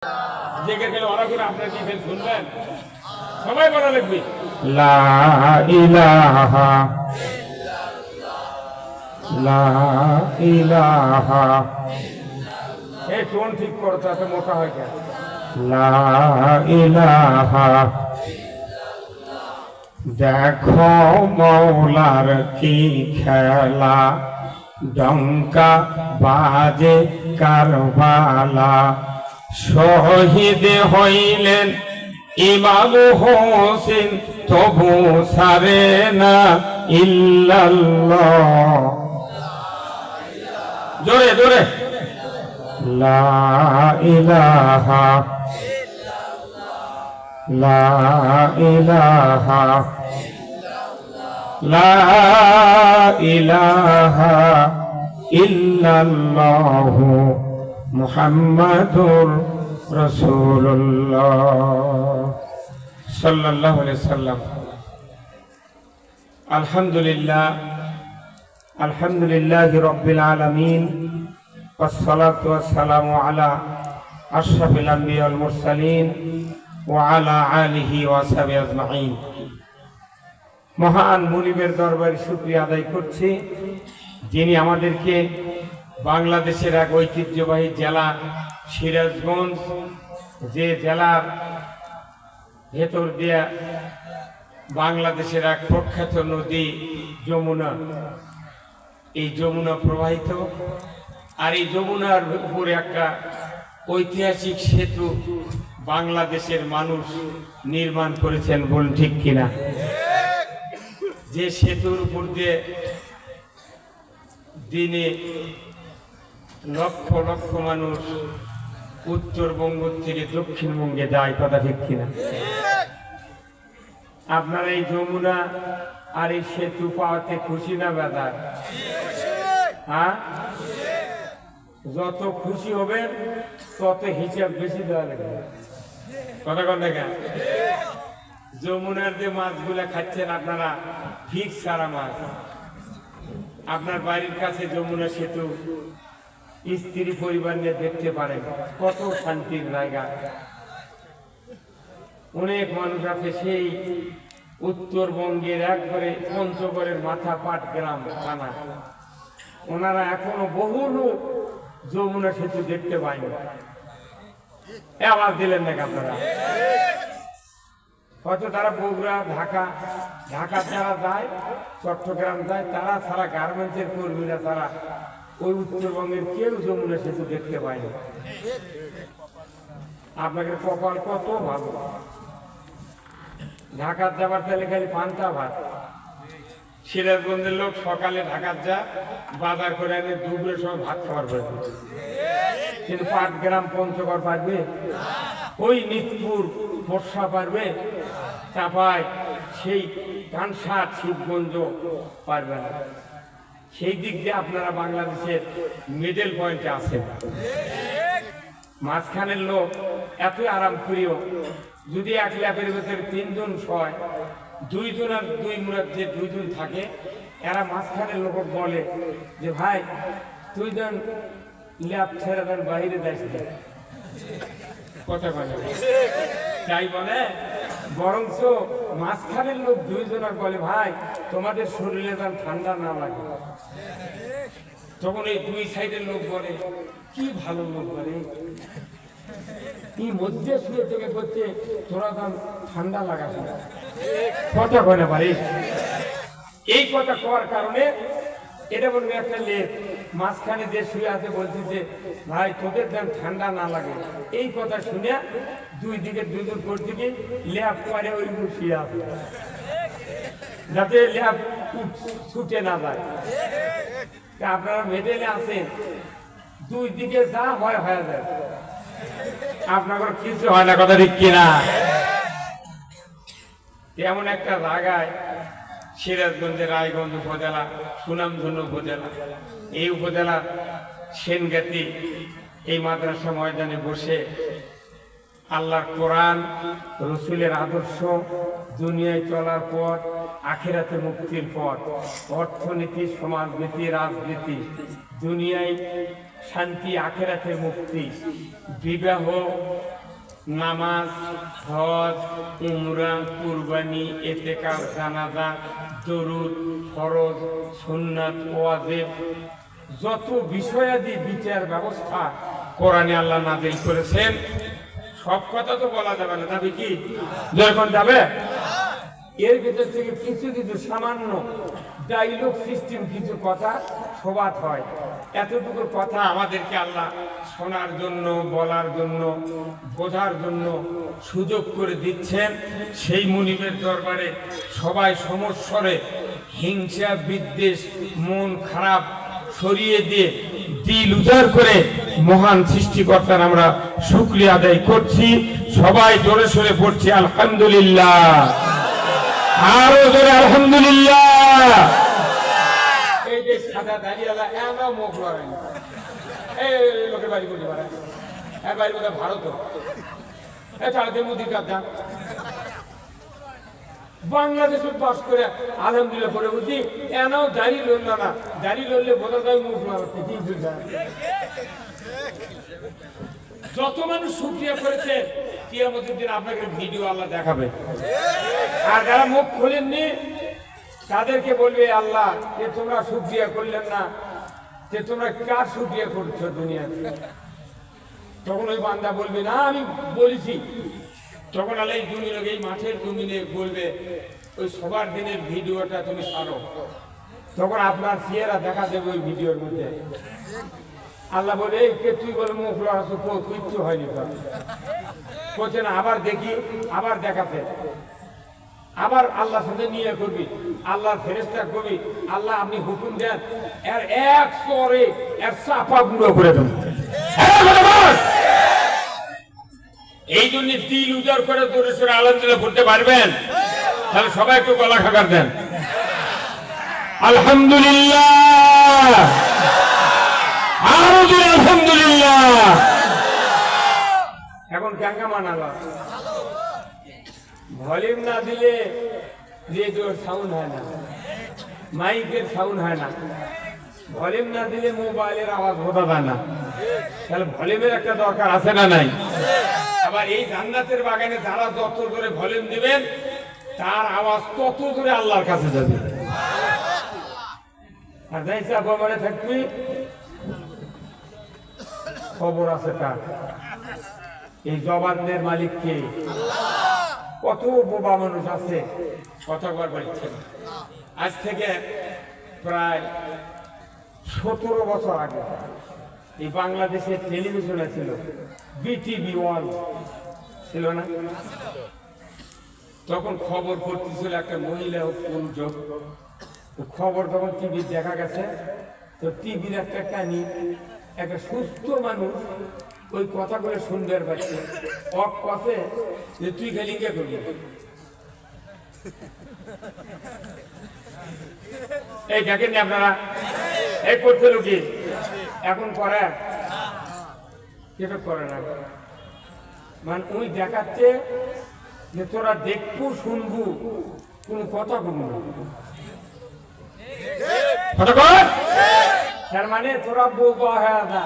জেগে গেলে ওরা করে আপনার কি শুনবেন? সবাই বলা লিখবি লা ইলাহা লা ইলাহা। এই টোন ঠিক করো, তাতে মোটা হয় কেন? লা ইলাহা। দেখো মৌলার কি খেলা, ডঙ্কা বাজে কারবালা। শহীদ হইলেন ইমাম হোসেন, তবু সারে না ইল্লাল্লাহ। জোরে জোরে লা ইলাহা লা ইলাহা লা ইলাহা ইল্লাল্লাহু মুহাম্মাদুর রাসূলুল্লাহ সাল্লাল্লাহু আলাইহি সাল্লাম। আলহামদুলিল্লাহ আলহামদুলিল্লাহি রাব্বিল আলামিন, ওয়াসসালাতু ওয়াসসালামু আলা আশরাফিল আম্বিয়া ওয়াল মুরসালিন ওয়া আলা আলিহি ওয়া সাহবিহি আজমাইন। মহান মুনিবের দরবারে শুকরিয়া আদায় করছি, যিনি আমাদেরকে বাংলাদেশের এক ঐতিহ্যবাহী জেলা সিরাজগঞ্জ, যে জেলার ভেতর দিয়ে বাংলাদেশের এক প্রখ্যাত নদী যমুনা, এই যমুনা প্রবাহিত, আর এই যমুনার উপরে একটা ঐতিহাসিক সেতু বাংলাদেশের মানুষ নির্মাণ করেছেন, বলুন ঠিক কিনা? যে সেতুর উপর দিয়ে দিনে লক্ষ লক্ষ মানুষ উত্তরবঙ্গ থেকে দক্ষিণবঙ্গে যায়, কথা ঠিক কিনা? আপনারা এই যমুনা আর এই সেতু পাওয়াতে খুশি না বেদার? হ্যাঁ, যত খুশি হবেন তত হিসাব বেশি দেওয়া লাগবে, কথা কন দেখা। যমুনার যে মাছগুলা খাচ্ছেন আপনারা, ফিক্স সারা মাছ। আপনার বাড়ির কাছে যমুনা সেতু, স্ত্রী পরিবার নিয়ে দেখতে পারেন, কত শান্তির জায়গা। অনেক মানুষ আছে সেই উত্তরবঙ্গের একবারে পঞ্চগড়ের মাথা পাটগ্রাম থানা, ওনারা এখনো বহু লোক যমুনা সেতু দেখতে পায়নি। আওয়াজ দিলেন নাকি আপনারা? হয়তো তারা বগুড়া, ঢাকা যারা যায়, চট্টগ্রাম যায়, তারা ছাড়া গার্মেন্টসের কর্মীরা ছাড়া ওই উত্তরবঙ্গের কেউ যমুনা সেতু দেখতে পায়নি। আপনাদের কপাল কত ভালো, ঢাকার যাবার তাহলে খালি পান্তা ভাত। সিরাজগঞ্জের লোক সকালে ঢাকার যা বাজার করে এনে দুপুরের সময় ভাত খাবার পারবে, কিন্তু পাটগ্রাম পঞ্চগড় পারবে, ওই নিতপুর বর্ষা পারবে, চাপায় সেই কানসাট শিবগঞ্জ পারবে না। সেই দিক দিয়ে আপনারা বাংলাদেশের মিডল পয়েন্টে আছেন। মাঝখানের লোক এত আরাম প্রিয়, যদি এক ল্যাপের ভেতরে তিনজন শয়, দুইজন আর দুই মুরাদ যে দুইজন থাকে, এরা মাঝখানের লোক বলে যে ভাই তুই দেন ল্যাপ ছেড়ে দেন, বাইরে যাইস, কথা বলে তাই বলে। বরঞ্চ মাঝখানের লোক দুইজন আর বলে ভাই তোমাদের শরীরে যেন ঠান্ডা না লাগে। তখন এই দুই সাইডের লোক বলে কি ভালো লোক বলে, কি মধ্যে শুয়ে থেকে করছে, তোরা দাম ঠান্ডা লাগাস না, কথা বলে পারি। এই কথা কওয়ার কারণে এটা বলবে একটা লেপ মাঝখানে যে শুয়ে আছে বলছে যে ভাই তোদের যেন ঠান্ডা না লাগে। এই কথা শুনে দুই দিকে দুজন করছে কি ল্যাপ করে ওই শুয়ে আছে, যাতে ল্যাপ ছুটে না যায়। আপনারা মেডেলে আছেন, দুই দিকে যা হয় হয়ে যায়, আপনার কিছু হয় না, কথা ঠিক কিনা? এমন একটা জায়গায় সিরাজগঞ্জের রায়গঞ্জ উপজেলা, সুনামধন্য উপজেলা, এই উপজেলার সেনগাতি এই মাদ্রাসা ময়দানে বসে আল্লাহর কোরআন, রসুলের আদর্শ, দুনিয়ায় চলার পথ, আখিরাতে মুক্তির পথ, অর্থনীতি, সমাজনীতি, রাজনীতি, দুনিয়ায় শান্তি, আখিরাতে মুক্তি, বিবাহ, নামাজ, হজ, উমরা, কুরবানি, ইতিকাফ, জানাজা, দরুদ, ফরজ, সুন্নাত, ওয়াজিব, যত বিষয়াদি বিচার ব্যবস্থা কোরআনে আল্লাহ নাযিল করেছেন। সব কথা তো বলা যাবে না, যাবে কি? যখন যাবে এর ভিতর থেকে কিছু কিছু সামান্য ডায়লগ সিস্টেম কিছু কথা শোভাত হয়। এতটুকু কথা আমাদেরকে আল্লাহ শোনার জন্য, বলার জন্য, বোঝার জন্য সুযোগ করে দিচ্ছেন। সেই মুনিবের দরবারে সবাই সমস্বরে হিংসা, বিদ্বেষ, মন খারাপ সরিয়ে দিয়ে দিল উজাড় করে মহান সৃষ্টিকর্তার আমরা শুকরিয়া আদায় করছি। সবাই জোরে সোরে পড়ছি আলহামদুলিল্লাহ, আরো জোরে আলহামদুলিল্লাহ। এই যে সাদা দাঁড়িয়েলা এমন মুখ লড়াই, এই লোকের বাড়ি বলি বাড়ায়, বাড়ি বোধহয় ভারত, তাদের মুদির কাজা বাংলাদেশে বাস করে আলহামদুলিল্লাহ করে বুঝি এনাও দাঁড়িয়ে লড়ল না, দাঁড়িয়ে লড়লে বোঝা যায় মুখ লড়াচ্ছে। যত মানুষ শুকরিয়া করেছে কিয়ামতের দিন আপনাকে ভিডিও আল্লাহ দেখাবে। আর যারা মুখ খোলেননি তাদেরকে বলবে আল্লাহ যে তোমরা শুকরিয়া করলেন না, যে তোমরা কার শুকরিয়া করছো দুনিয়াতে? তখন ওই বান্দা বলবে না আমি বলেছি। তখন আল্লাহ এই জমিনে, এই মাঠের জমিনে বলবে ওই সবার দিনের ভিডিওটা তুমি ছাড়ো। তখন আপনার চেহারা দেখা দেবে ওই ভিডিওর মধ্যে। আল্লাহ বলে এই কে তুই বলে মুখ লড়াছো, কিচ্ছু হয়নি বলছে না, আবার দেখি, আবার দেখাতে, আবার আল্লাহর সাথে নিয়ে করবি, আল্লাহর ফেরেশতা করবি, আল্লাহ আপনি হুকুম দেন, এর এক সরে এর চাপা গুঁড়ো করে দেন। এই জন্য দিল উজাড় করে জোরে সোরে আলহামদুলিল্লাহ করতে পারবেন? তাহলে সবাই একটু গলা খাকার দেন আলহামদুলিল্লাহ, আরো জোরে আলহামদুলিল্লাহ। এখন কেঙ্গা মানালো, ভলিউম না দিলে রেডিওর সাউন্ড হয় না, মাইকের সাউন্ড হয় না, ভলিউম না দিলে মোবাইলের আওয়াজ বোঝা যায় না। তাহলে ভলিউমের একটা দরকার আছে না নাই? আবার এই জান্নাতের বাগানে যারা যত জোরে ভলিউম দিবেন তার আওয়াজ তত জোরে আল্লাহর কাছে যাবে। আর যাইছে মনে থাকবি খবর আছে কার? এই জবানের মালিক কে? কত বোবা মানুষ আছে কতবার বলছেন। আজ থেকে প্রায় 17 বছর আগে এই বাংলাদেশের টেলিভিশনে ছিল বিটিভি ওয়ান, ছিল না? তখন খবর করতেছিল একটা মহিলা পুরুষ। খবর যখন টিভি দেখা গেছে তো টিভির একটা কানি একটা সুস্থ মানুষ ওই কথাগুলো শুনবে পাচ্ছে। অক কথা যে তুই খালি কে করবি, এই দেখেন আপনারা এই করছিল কি এখন করে যেটা করে না, মানে ওই দেখাচ্ছে যে তোরা দেখবো শুনবো কোন কথা বলবো না, তার মানে তোরা বোবা হয়ে যা।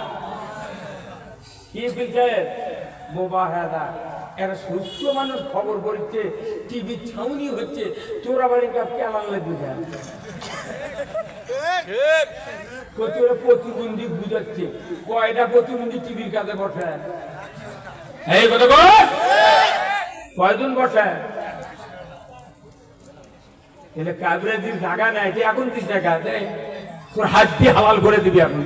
কি বলছে বোবা হয়ে যা? একটা সুস্থ মানুষ খবর করছে, টিভি ছাউনি হচ্ছে, তোরা বাড়ি কাপ কেমন লাগবে? প্রতিবন্ধী বুঝাচ্ছে, কয়টা প্রতিবন্ধী টিভির কাছে বসে? এই কথা কয়জন বসে? এলে কাবরাজির জায়গা নাই যে এখন 30 টাকা দেয়, তোর হাত দিয়ে হালাল করে দিবি এখন।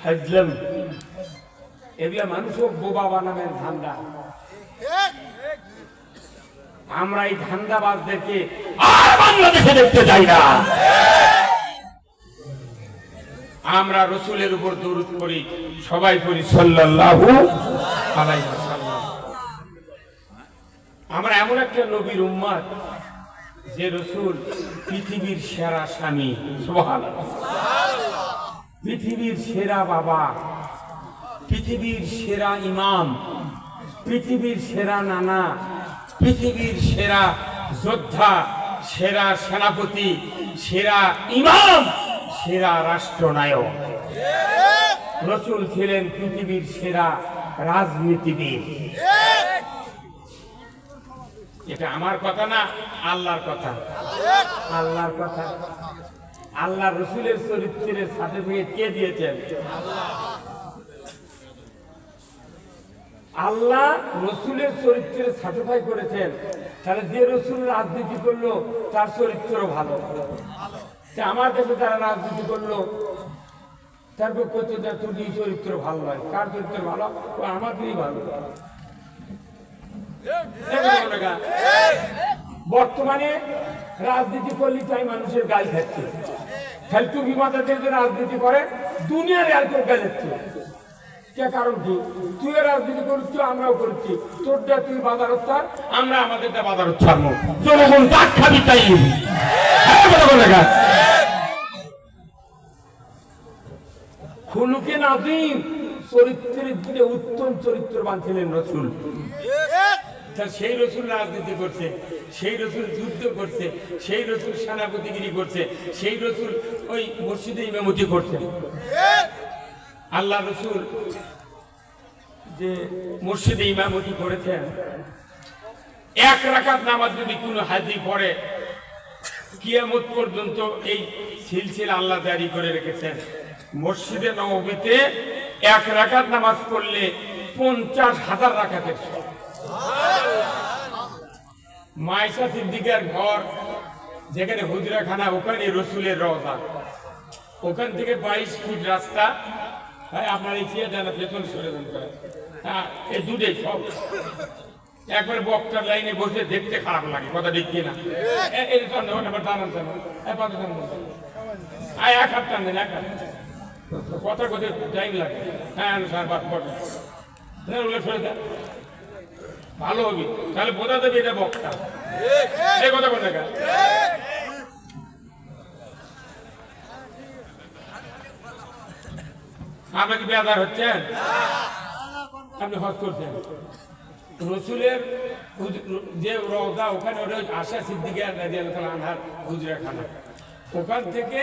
হাজলাম এগুলা মানুষও বোবা বানাবেন ধান্দা। আমরা এই ধান্দাবাজদেরকে আর বাংলাদেশে দেখতে চাই না। আমরা রসুলের উপর দরুদ করি, সবাই করি সাল্লাল্লাহু আলাইহি ওয়াসাল্লাম। আমরা এমন একটা নবীর উম্মত যে রসুল পৃথিবীর সেরা স্বামী, সুবহানাল্লাহ, পৃথিবীর সেরা বাবা, পৃথিবীর সেরা ইমাম, পৃথিবীর সেরা নানা, পৃথিবীর সেরা যোদ্ধা, সেরা সেনাপতি, সেরা ইমাম, সেরা রাষ্ট্রনায়ক। রাসূল ছিলেন পৃথিবীর সেরা রাজনীতিবিদ। এটা আমার কথা না, আল্লাহর কথা। আল্লাহর কথা। আল্লাহ রসুলের চরিত্রের সার্টিফিকেট কে দিয়েছেন? আল্লাহ রসুলের চরিত্রের সার্টিফাই করেছেন। তাহলে যে রসুল রাজনীতি করলো তার চরিত্র ভালো। আমার কাছে তারা রাজনীতি করলো, তারপর করতে তোর চরিত্র ভালো নয়। কার চরিত্র ভালো? আমাদেরই ভালো। বর্তমানে রাজনীতি করলে তাই মানুষের গাল খাচ্ছে। খালি টুপি মাথাতে যে রাজনীতি করে দুনিয়ার আর কেউ গাল খাচ্ছে। কে কারণ কি? তুই রাজনীতি করছি, আমরাও করছি। তোরটা তুই বাজার উচ্চার, আমরা আমাদেরটা বাজার উচ্চার। জনগণ ডাক খাবি তাই খুলুকে নাজিম চরিত্রের দিকে উত্তম চরিত্রবান ছিলেন রাসূল। সেই রসুল রাজনীতি করছে, সেই রসুল যুদ্ধ করছে, সেই রসুল সেনাপতিগিরি করছে, সেই রসুল ওই মসজিদে ইমামতি করছে। আল্লাহ রসুল যে মসজিদে ইমামতি করেছেন, এক রাকাত নামাজ যদি কোনো হাজি পড়ে কিয়ামত পর্যন্ত এই সিলসিলা আল্লাহ জারি করে রেখেছেন। মসজিদে নববীতে এক রাকাত নামাজ পড়লে 50,000 রাকাতের সব। মায়েশা সিদ্দিকার ঘর যেখানে হুজরাখানা, ওখানে রসুলের রওজা। ওখান থেকে 22 ফিট রাস্তা। হ্যাঁ, আপনার এই চেয়ারটা পেছন সরে দেন। হ্যাঁ, এই দুটোই সব একবার বক্তার লাইনে বসে দেখতে খারাপ লাগে, কথা ঠিক কিনা? এই টানান টানান, এক হাত টান দেন, এক হাত। কথা কথা টাইম লাগে। হ্যাঁ স্যার, সরে দেন, ভালো হবে। তাহলে বোঝা যাবে এটা বক্তা। এই কথা কথা আপনি কি বেদার হচ্ছেন? আপনি হজ করছেন। রসুলের যে রওজা, ওখানে আশা সিদ্দিকা রাদিয়াল্লাহু আনহার হুজরাখানা। ওখান থেকে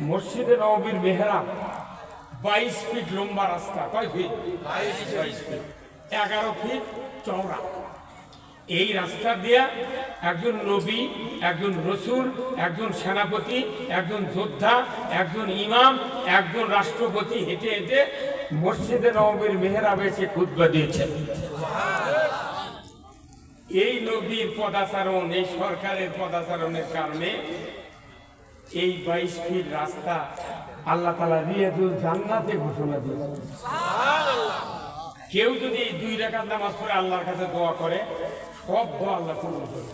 মসজিদে নববীর মেহরাব 22 ফিট লম্বা রাস্তা। কয় ফিট? 22 ফিট, 11 ফিট চওড়া। এই রাস্তা দিয়া একজন নবী, একজন রসুল, একজন সেনাপতি, একজন যোদ্ধা, একজন ইমাম, একজন রাষ্ট্রপতি হেঁটে হেঁটে মসজিদে নববীর মেহরাবে এসে খুতবা দিয়েছেন। এই নবীর পদাচারণ, এই সরকারের পদাচারণের কারণে এই 22 ফিট রাস্তা আল্লাহ তাআলা রিয়াজুল জান্নাতে ঘোষণা দিয়েছেন। কেউ যদি এই 2 রাকাত নামাজ পড়ে আল্লাহর কাছে দোয়া করে, সব দোয়া আল্লাহ কবুল করে।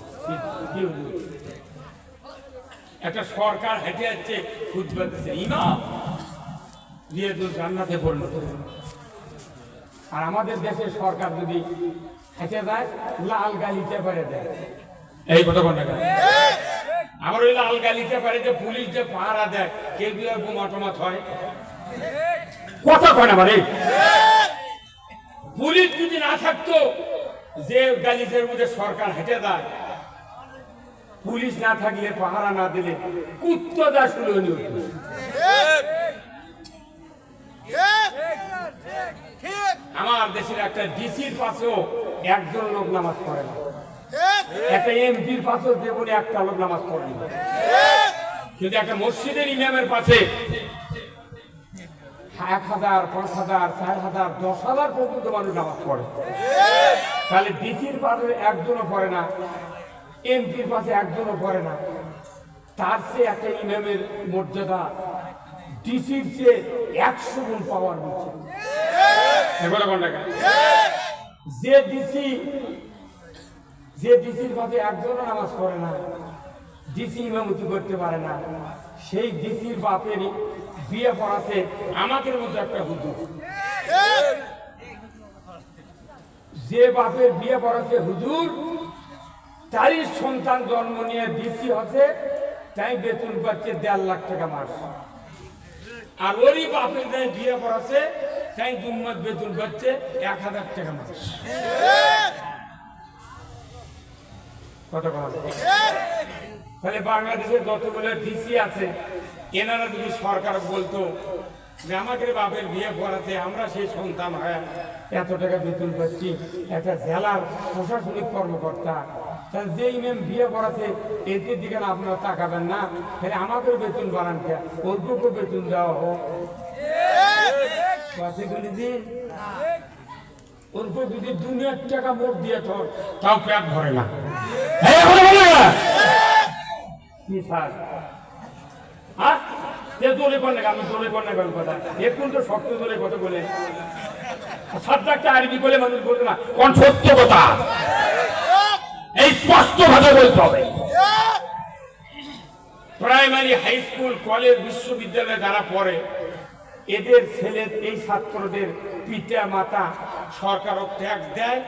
একটা সরকার হেঁটে যাচ্ছে, খুতবা দিচ্ছে, ইমাম রিয়াজুল জান্নাতে পড়লো। আর আমাদের দেশের সরকার যদি হেঁটে যায়, লাল গালিতে পারে দেয়। এই কথা বন্ধ করে আমার ওই লাল গালিতে পারে যে পুলিশ যে পাহারা দেয়, কেউ দিয়ে বোমা টোমা হয়, কথা কয় না। মানে পুলিশ যদি না থাকতো, যে গালিদের মধ্যে সরকার হেঁটে দেয়, পুলিশ না থাকলে, পাহারা না দিলে কুত্তা দা শুরু হলো। আমার দেশের একটা ডিসির পাশেও একজন লোক নামাজ পড়ে না, একটা এমপির পাশেও যেমন একটা লোক নামাজ পড়ে না। কিন্তু একটা মসজিদের ইমামের পাশে 1000, 5000, 4000, 10,000 পর্যন্ত মানুষ নামাজ পড়ে। তাহলে ডিসির পাশে একজনও পড়ে না, এমপির পাশে একজনও পড়ে না। তার চেয়ে একটা ইমামের মর্যাদা ডিসির চেয়ে 100 গুণ পাওয়ার হচ্ছে। যে ডিসির পাশে একজনও নামাজ পড়ে না, ডিসি ইমামতি করতে পারে না, সেই ডিসির বাপের বিয়ে পড়াছে আমাদের মধ্যে একটা হুজুর। যে বাপের বিয়ে পড়াছে হুজুর, তারই সন্তান জন্ম নিয়ে ডিসি হচ্ছে, তাই বেতন পাচ্ছে 1.5 লাখ টাকা মাস। আর ওরই বাপের বিয়ে পড়াছে, তাই জুম্মার বেতন পাচ্ছে 1000 টাকা মাস। কথা বলা তাহলে বাংলাদেশের যতগুলো ডিসি আছে এনারা যদি সরকার বলতো যে আমাদের বাপের বিয়ে করাতে আমরা সেই সন্তান হয় এত টাকা বেতন পাচ্ছি, একটা জেলার প্রশাসনিক কর্মকর্তা, তাহলে যেই ম্যাম বিয়ে করাতে এদের দিকে না আপনারা তাকাবেন না, তাহলে আমাদের বেতন বাড়ান কে, ওরটুকু বেতন দেওয়া হোক। ওরকম যদি 2 টাকা মোট দিয়ে তাও পেট ভরে না। কি স্যার দলে কর না, আমি দলে কর না কথা এখন তো শক্ত দলে কথা বলে সাবজেক্টটা আরবি বলে মানুষ বলতো না, কোন সত্য কথা এই স্পষ্ট ভাবে বলতে হবে। প্রাইমারি হাই স্কুল কলেজ বিশ্ববিদ্যালয়ে যারা পড়ে এদের ছেলে এই ছাত্রদের পিতা মাতা সরকারও ট্যাক্স দেয়,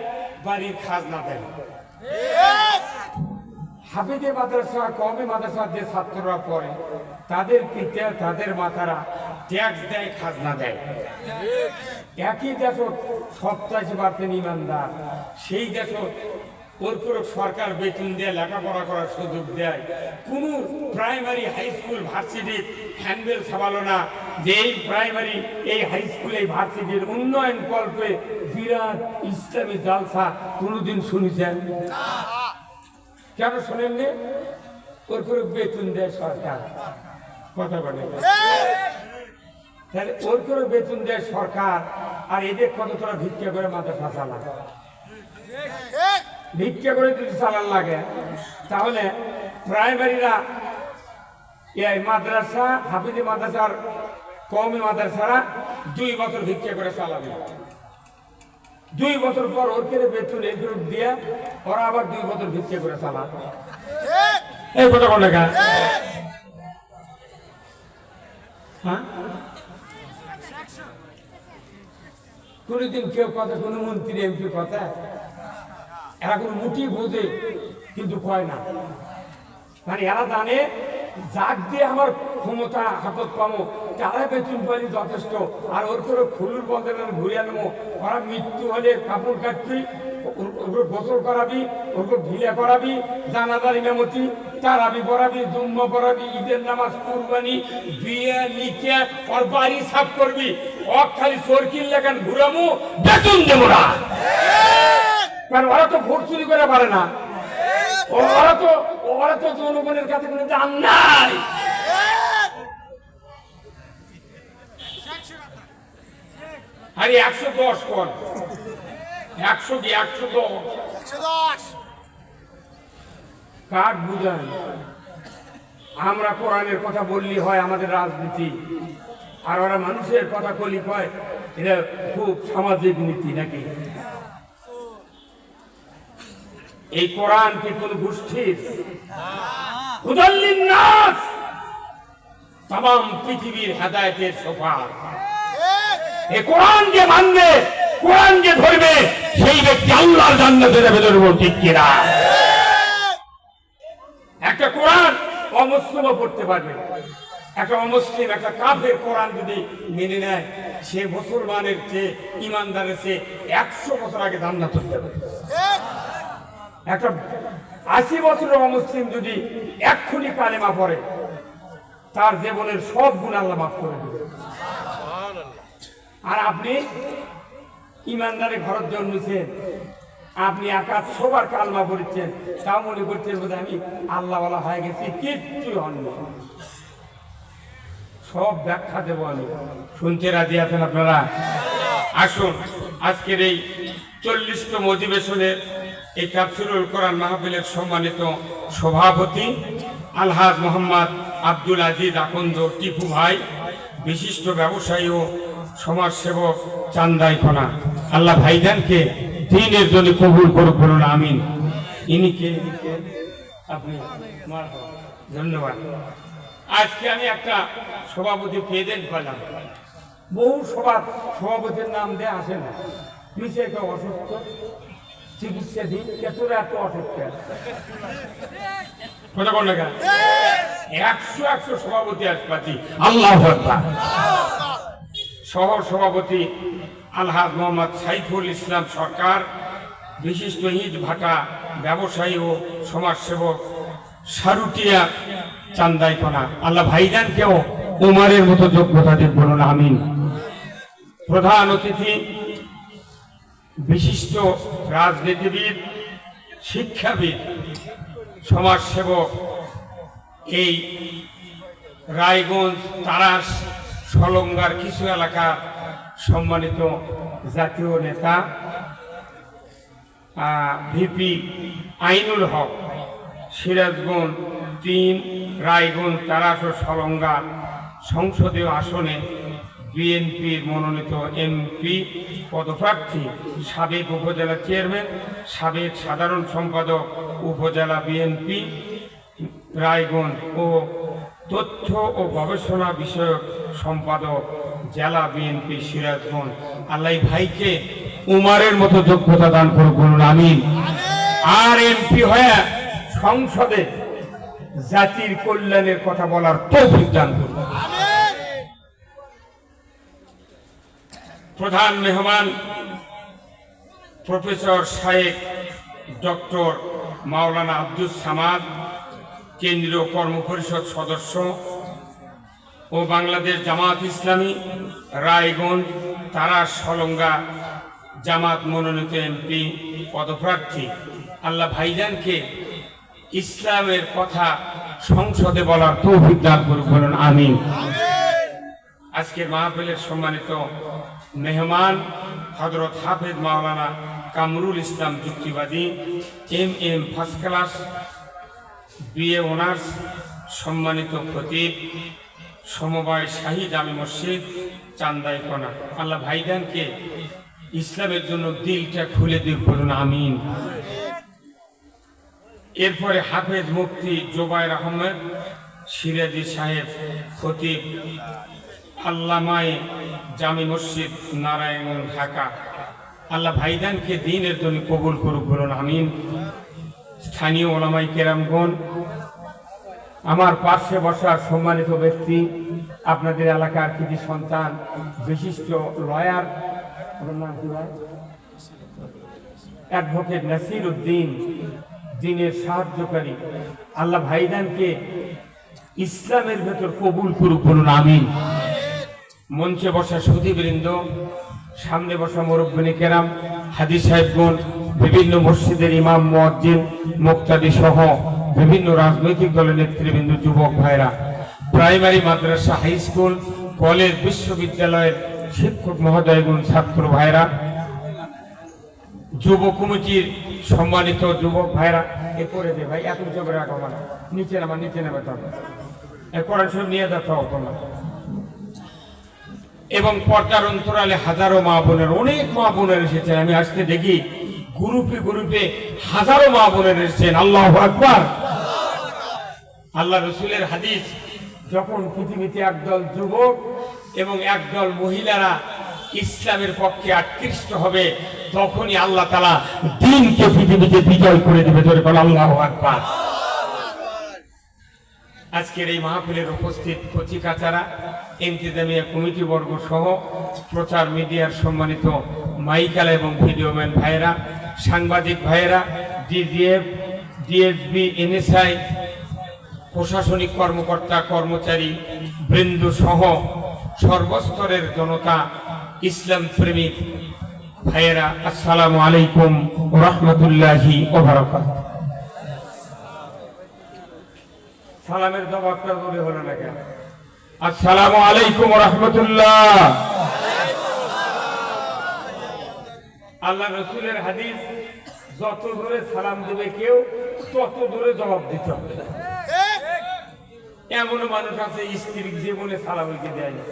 বাড়ির খাজনা দেয়। হাফিজে মাদ্রাসা কওমি মাদ্রাসার যে ছাত্ররা পড়ে তাদের পিতা তাদের মাতারা ট্যাক্স দেয়, খাজনা দেয়। একই দেশ সপ্তাহে পারতেন ইমানদার, সেই দেশ ওর করে সরকার বেতন দেয়, লেখাপড়া করার সুযোগ দেয়। কোনো প্রাইমারি হাই স্কুল ভার্সিটির হ্যান্ডেল সামালো না যে এই প্রাইমারি এই হাই স্কুল এই ভার্সিটির উন্নয়ন কল্পে বিরাট ইসলামী জালসা কোনোদিন শুনেছেন? কেন শোনেননি? ওর করে বেতন দেয় সরকার, কথা বলে তাহলে ওর করে বেতন দেয় সরকার, আর এদের কত তোরা ভিক্ষা করে মাদ্রাসা চালা, ভিক্ষা করে যদি চালান লাগে তাহলে প্রাইমারিরা এই মাদ্রাসা হাফিজি মাদ্রাসার কওমি মাদ্রাসারা 2 বছর ভিক্ষা করে চালাবে। 2 বছর পর ওর করে বেতন এই গ্রুপ দিয়ে ওরা আবার 2 বছর ভিক্ষা করে চালাবে। এই কথা কোন লেখা? হ্যাঁ, কোনদিন কেউ কথা, কোনো মন্ত্রী এমপি কথা এরা কোনো মুঠি বোঝে কিন্তু কয় না, মানে এরা জানে যাক দিয়ে আমার ক্ষমতা হাতত পাবো তারা বেতন পাইলে যথেষ্ট, আর ওর করে ফুলুর বলতে ঘুরিয়ে নেবো। ওরা মৃত্যু হলে কাপড় কাটবি, ওর গোসল করাবি, ওর ভিলা করাবি, জানাজার ইমামতি, তারাবি পড়াবি, জুম্মা পড়াবি, ঈদের নামাজ, কুরবানি, বিয়ে, নিকে, ওর বাড়ি সাফ করবি। ও খালি চরকির লেখান ঘুরামু, বেতন দেবো না, কারণ ওরা তো ভোট চুরি করে পারে না, ওরা তো জনগণের কাছে কোনো দাম নাই। আরে 110 কর, 100 কি 110 কাঠ বুঝান। আমরা কোরআনের কথা বললি হয় আমাদের রাজনীতি, আর ওরা মানুষের কথা বলি হয় এটা খুব সামাজিক নীতি নাকি? এই কোরআন কি কোন গোষ্ঠীর? হুদাল্লিন নাস, তাম পৃথিবীর হেদায়েতের সোপান। এই কোরআন যে মানবে, কোরআন যে ধরবে, সেই ব্যক্তি আল্লাহর জান্নাতে যাবে, ধরবো ঠিক কিনা? একটা কোরআন অমুসলিমও পড়তে পারবে, একটা অমুসলিম একটা কাফের কোরআন যদি মেনে নেয় সে মুসলমানের চেয়ে ইমানদারের চেয়ে 100 বছর আগে জান্নাত হতে পারে। একটা 80 বছরের অমুসলিম যদি এক্ষুনি কালেমা পড়ে তার জীবনের সব গুনাহ আল্লাহ মাফ করে দেবে। আর আপনি ইমানদারের ঘরের জন্মেছেন, আপনি একা সবার কালমা পড়েছেন, তাও মনে করছেন বোধ আমি আল্লাহওয়ালা হয়ে গেছি, কিচ্ছু হননি। সব ব্যাখ্যা দেব আমি, শুনতে রাজি আছেন আপনারা? আসুন আজকের এই 40তম অধিবেশনের এই তাফসীরুল কোরআন মাহফিলের সম্মানিত সভাপতি আলহাজ মোহাম্মদ আব্দুল আজিজ আকন্দ টিপু ভাই, বিশিষ্ট ব্যবসায়ী ও সমাজসেবক চান্দাইখোনা, আল্লাহ ভাইজানকে দ্বীনের জন্য কবুল করুক, বলুন আমিন। ইনিকে আপনি ধন্যবাদ। আজকে আমি একটা সভাপতি প্রেজেন্ট করলাম, বহু সভাপতির নাম দিয়ে আসে না, নিচে একটা অসুস্থ চিকিৎসা দিই, কেতরা এত অসুস্থ কথা কোন লেখা 100 সভাপতি আসপাতি, আল্লাহু আকবার। সহ সভাপতি আলহাজ মোহাম্মদ সাইফুল ইসলাম সরকার, বিশিষ্ট ইট ভাটা ব্যবসায়ী ও সমাজসেবক সারুটিয়া চান্দাইকোনা, আল্লাহ ভাইজানকেও উমারের মতো যোগ্যতা দিন, বলুন আমিন। প্রধান অতিথি বিশিষ্ট রাজনীতিবিদ, শিক্ষাবিদ, সমাজসেবক, এই রায়গঞ্জ, তারাস, সলঙ্গার কিছু এলাকা সম্মানিত জাতীয় নেতা ভিপি আইনুল হক, সিরাজগঞ্জ ৩, রায়গঞ্জ, তারাস ও সলঙ্গা সংসদীয় আসনে বিএনপির মনোনীত এমপি পদপ্রার্থী, সাবেক উপজেলা চেয়ারম্যান, সাবেক সাধারণ সম্পাদক উপজেলা বিএনপি রায়গঞ্জ ও তথ্য ও গবেষণা বিষয়ক সম্পাদক জেলা বিএনপি সিরাজগঞ্জ, আল্লাহ ভাইকে উমারের মতো যোগ্যতা দান করুন, বলুন আমিন। আর এমপি হয়ে সংসদে জাতির কল্যাণের কথা বলার তৌফিক দান করুন। প্রধান মেহমান প্রফেসর শায়েখ ডক্টর মাওলানা আব্দুস সামাদ, কেন্দ্রীয় কর্মপরিষদ সদস্য ও বাংলাদেশ জামাত ইসলামী রায়গঞ্জ, তারাস, সলঙ্গা জামাত মনোনীত এমপি পদপ্রার্থী, আল্লাহ ভাইজানকে ইসলামের কথা সংসদে বলার তৌফিক দান করুন, বলুন আমিন। আজকের মাহফিলের সম্মানিত মেহমান হযরত হাফেজ মাওলানা কামরুল ইসলাম যুক্তিবাদী, M first class, BA honours, সম্মানিত খতিব, সমবায় শাহী জামে মসজিদ চান্দাইকোনা, আল্লাহ ভাইজানকে ইসলামের জন্য দিলটা খুলে দিন, বলুন আমিন। এরপরে হাফেজ মুফতি জোবায়ের আহমেদ সিরাজি সাহেব, খতিব, আল্লামায়ে জামে মসজিদ নারায়ণগঞ্জ, ঢাকা, আল্লাহ ভাইজানকে দ্বীনের জন্য কবুল করুক, বলুন আমিন। স্থানীয় ওলামায়ে কেরামগণ, আমার পাশে বসা সম্মানিত ব্যক্তি, আপনাদের এলাকার কৃতি সন্তান, বিশিষ্ট লয়ার, অ্যাডভোকেট নাসির উদ্দিন, দ্বীনের সাহায্যকারী, আল্লাহ ভাইজানকে ইসলামের ভেতর কবুল করুক, বলুন আমিন। মঞ্চে বসা সুধীবৃন্দ, সামনে বসা মুরব্বিনে কেরাম, হাজী সাহেবগণ, বিভিন্ন মসজিদের ইমাম, মুয়াজ্জিন, মুক্তাদি সহ বিভিন্ন রাজনৈতিক দলের নেতৃবৃন্দ, যুবক ভাইরা, প্রাইমারি, মাদ্রাসা, হাই স্কুল, কলেজ, বিশ্ববিদ্যালয়ের শিক্ষক মহোদয়গণ, ছাত্র ভাইরা, যুব কমিটির সম্মানিত যুবক ভাইরা, এ করে দে ভাই, এত জবে রাখো, মানে নিচে নামা, নিচে নেবে, তবে কোরআন শরীফ নিয়ে যাচ্ছে তোমার, এবং পর্দার অন্তরালে হাজারো মা বোনের, অনেক মা বোনের এসেছেন। আমি আজকে দেখি গ্রুপে গ্রুপে হাজারো মা বোনের এসেছেন। আল্লাহু আকবার। আল্লাহ রসুলের হাদিস, যখন পৃথিবীতে একদল যুবক এবং একদল মহিলারা ইসলামের পক্ষে আকৃষ্ট হবে, তখনই আল্লাহ তাআলা দ্বীনকে পৃথিবীতে বিজয় করে দেবে। ধরে বল আল্লাহু আকবার। আজকের এই মাহফিলের উপস্থিত কচিকাচারা, ইন্তেজামিয়া কমিটি বর্গ সহ প্রচার মিডিয়ার সম্মানিত মাইকালা এবং ভিডিওম্যান ভাইয়েরা, সাংবাদিক ভাইয়েরা, ডিজিএফ, ডিএসবি, এনএসআই, প্রশাসনিক কর্মকর্তা, কর্মচারী বৃন্দ সহ সর্বস্তরের জনতা, ইসলাম প্রেমিক ভাইয়েরা, আসসালামু আলাইকুম ওয়া রাহমাতুল্লাহি ওয়া বারাকাতুহু। সালামের জবাবটা বলে হলো না কেন? আসসালামু আলাইকুম ওয়া রাহমাতুল্লাহ। আল্লাহ রসুলের হাদিস, যত দূরে সালাম দেবে কেউ, তত দূরে জবাব দিতে হবে। এমন মানুষ আছে স্ত্রীর জীবনে সালাম দেয় না,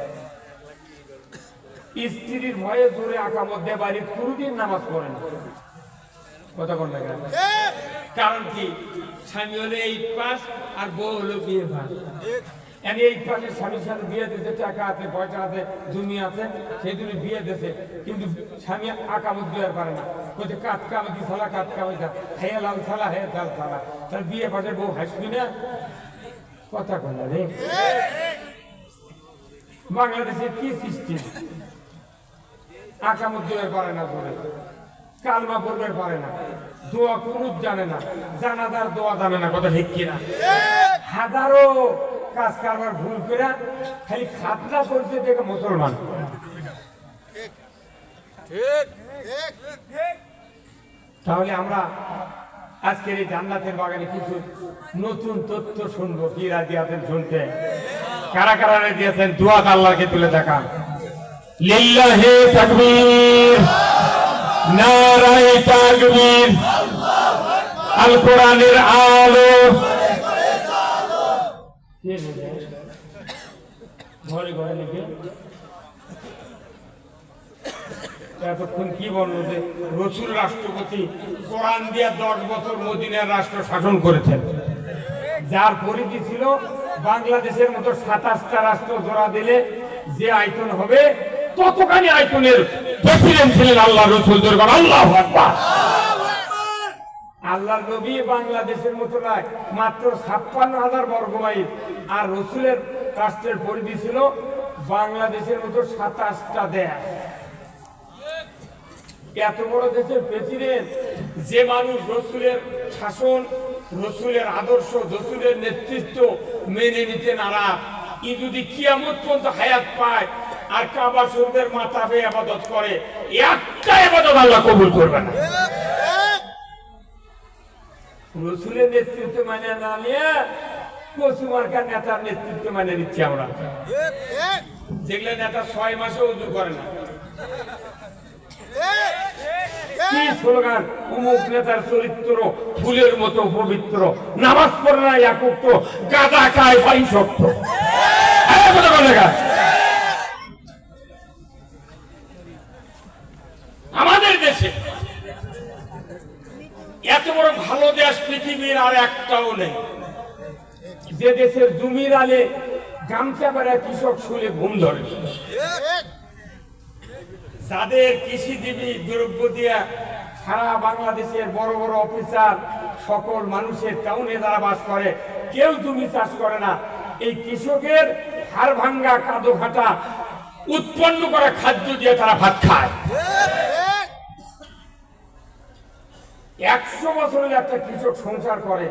স্ত্রীর ভয়ে দূরে আকামত দেয়, বাড়ির কোনদিন নামাজ পড়ে না। কথা কোন লাগে? কারণ কি? স্বামী হলে 8 পাস আর বউ হলো বিয়ে পাস। এই পাশে স্বামীর সাথে বিয়ে দিতে, টাকা আছে, পয়সা আছে, জমি আছে, সেই জন্য বিয়ে দিতে, কিন্তু স্বামী আকামত দেওয়ার পারে না। বলছে কাত কামতি ছালা, কাত কামতা, হে লাল ছালা, হে চাল ছালা। তার বিয়ে পাশে বউ হাসবি না? কথা কোন রে? বাংলাদেশে কি সিস্টেম? আকামত দেওয়ার পারে না বলে কালমা পড়বে পারে না, দোয়া কুনুত জানে না, জানাজার দোয়া জানে না, কথা ঠিক কিনা? হাজারো কাজ কারবার ভুল করে খালি খাতনা করতে দেখে মুসলমান। তাহলে আমরা আজকের এই জান্নাতের বাগানে কিছু নতুন তথ্য শুনবো। কি রাজি আছেন শুনতে? কারা কারা রাজি আছেন? দুয়াত আল্লাহকে তুলে দেখান। লিল্লাহি তাকবীর, নারায়ে তাকবীর, আল কোরআনের আলো। ঘরে ঘরে লিখে এতক্ষণ কি বললো যে রসুল রাষ্ট্রপতি কোরআন দিয়া 10 বছর মদিনার রাষ্ট্র শাসন করেছেন, যার পরিধি ছিল বাংলাদেশের মতো 27টা রাষ্ট্র জোড়া দিলে যে আয়তন হবে ততখানি আয়তনের প্রেসিডেন্ট ছিলেন আল্লাহ রসুল। আল্লাহু আকবার। আল্লাহ নবী বাংলাদেশের মতো নয়, মাত্র 56,000 বর্গ মাইল, আর রসুলের রাষ্ট্রের পরিধি ছিল বাংলাদেশের মতো 27টা দেশ। এত বড় দেশের প্রেসিডেন্ট, যে মানুষ রসুলের শাসন, রসুলের আদর্শ, রসুলের নেতৃত্ব মেনে নিতে নারাজ, ই যদি কিয়ামত পর্যন্ত হায়াত পায় আর কাবা শরীফের মাথা বেয়ে ইবাদত করে, একটা ইবাদত আল্লাহ কবুল করবে না। রসুলের নেতৃত্ব মানে না নিয়ে কচু মার্কার নেতার নেতৃত্ব মানে নিচ্ছি আমরা, যেগুলো নেতা 6 মাসে উজু করে না। কি স্লোগান? অমুক নেতার চরিত্র ফুলের মতো পবিত্র, নামাজ পড়ে না একক, গাঁদা খায় ভাই শক্ত। আমাদের দেশে এত বড় ভালো দেশ পৃথিবীর আর একটাও নেই, যে দেশের জমির আলে গামছা পরা কৃষক শুলে ঘুম ধরে, যাদের কৃষিজীবী দ্রব্য দিয়া সারা বাংলাদেশের বড় বড় অফিসার সকল মানুষের টাউনে যারা বাস করে কেউ জমি চাষ করে না। এই কৃষকের হাড় ভাঙ্গা কাদো ঘাটা উৎপন্ন করা খাদ্য দিয়ে তারা ভাত খায়। 100 বছরের একটা কৃষক সংসার করে,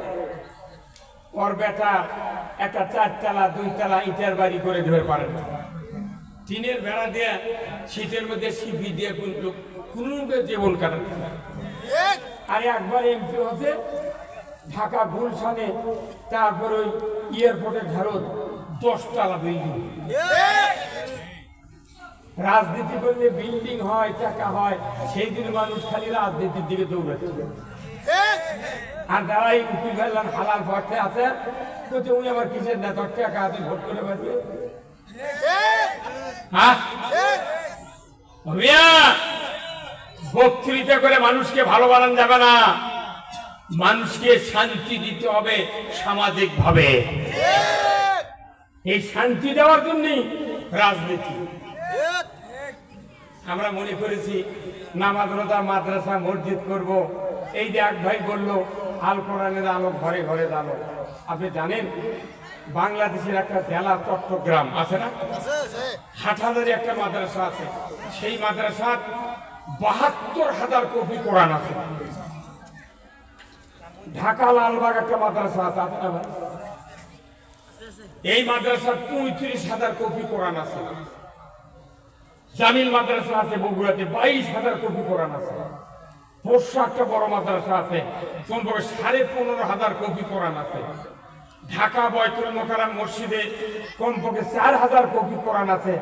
ওর বেটা একটা 4 তলা 2 তলা ইটের বাড়ি করে ধরে পারে না, টিনের বেড়া দিয়ে শীতের মধ্যে শিপি দিয়ে কোনো জীবন কাটাতে। আর একবার এমপি হচ্ছে ঢাকা গুলশানে, তারপর ওই এয়ারপোর্টের ধারত 10 তলা বিল্ডিং। রাজনীতি করলে বিল্ডিং হয়, টাকা হয়, সেই দিন মানুষ খালি রাজনীতির দিকে দৌড়াচ্ছে। আর যারা এই উকিল ফেললাম হালাল ভোটে আছে, তো উনি আবার কিসের নেতার টাকা হাতে ভোট করে পারবে। বক্তৃতা করে মানুষকে ভালো বানানো যাবে না, মানুষকে শান্তি দিতে হবে সামাজিক ভাবে। এই শান্তি দেওয়ার জন্যই রাজনীতি। আমরা মনে করেছি নামাজ রোজা মাদ্রাসা মসজিদ করব, এই যে এক ভাই বললো আল কোরআনের আলো ঘরে ঘরে জানো। আপনি জানেন বাংলাদেশের একটা জেলা চট্টগ্রাম আছে না, হাটহাজারে একটা মাদ্রাসা আছে, সেই মাদ্রাসার 72,000 কপি কোরআন আছে। ঢাকা লালবাগ একটা মাদ্রাসা আছে, এই মাদ্রাসার 35,000 কপি কোরআন আছে। জামিল মাদ্রাসা আছে বগুড়াতে, 22,000 কপি কোরআন আছে। পোষা একটা বড় মাদ্রাসা আছে, কমপক্ষে 15,500 কপি কোরআন আছে। ঢাকা বয়তুল মোকাররম মসজিদে কমপক্ষে 4,000 কপি কোরআন আছে।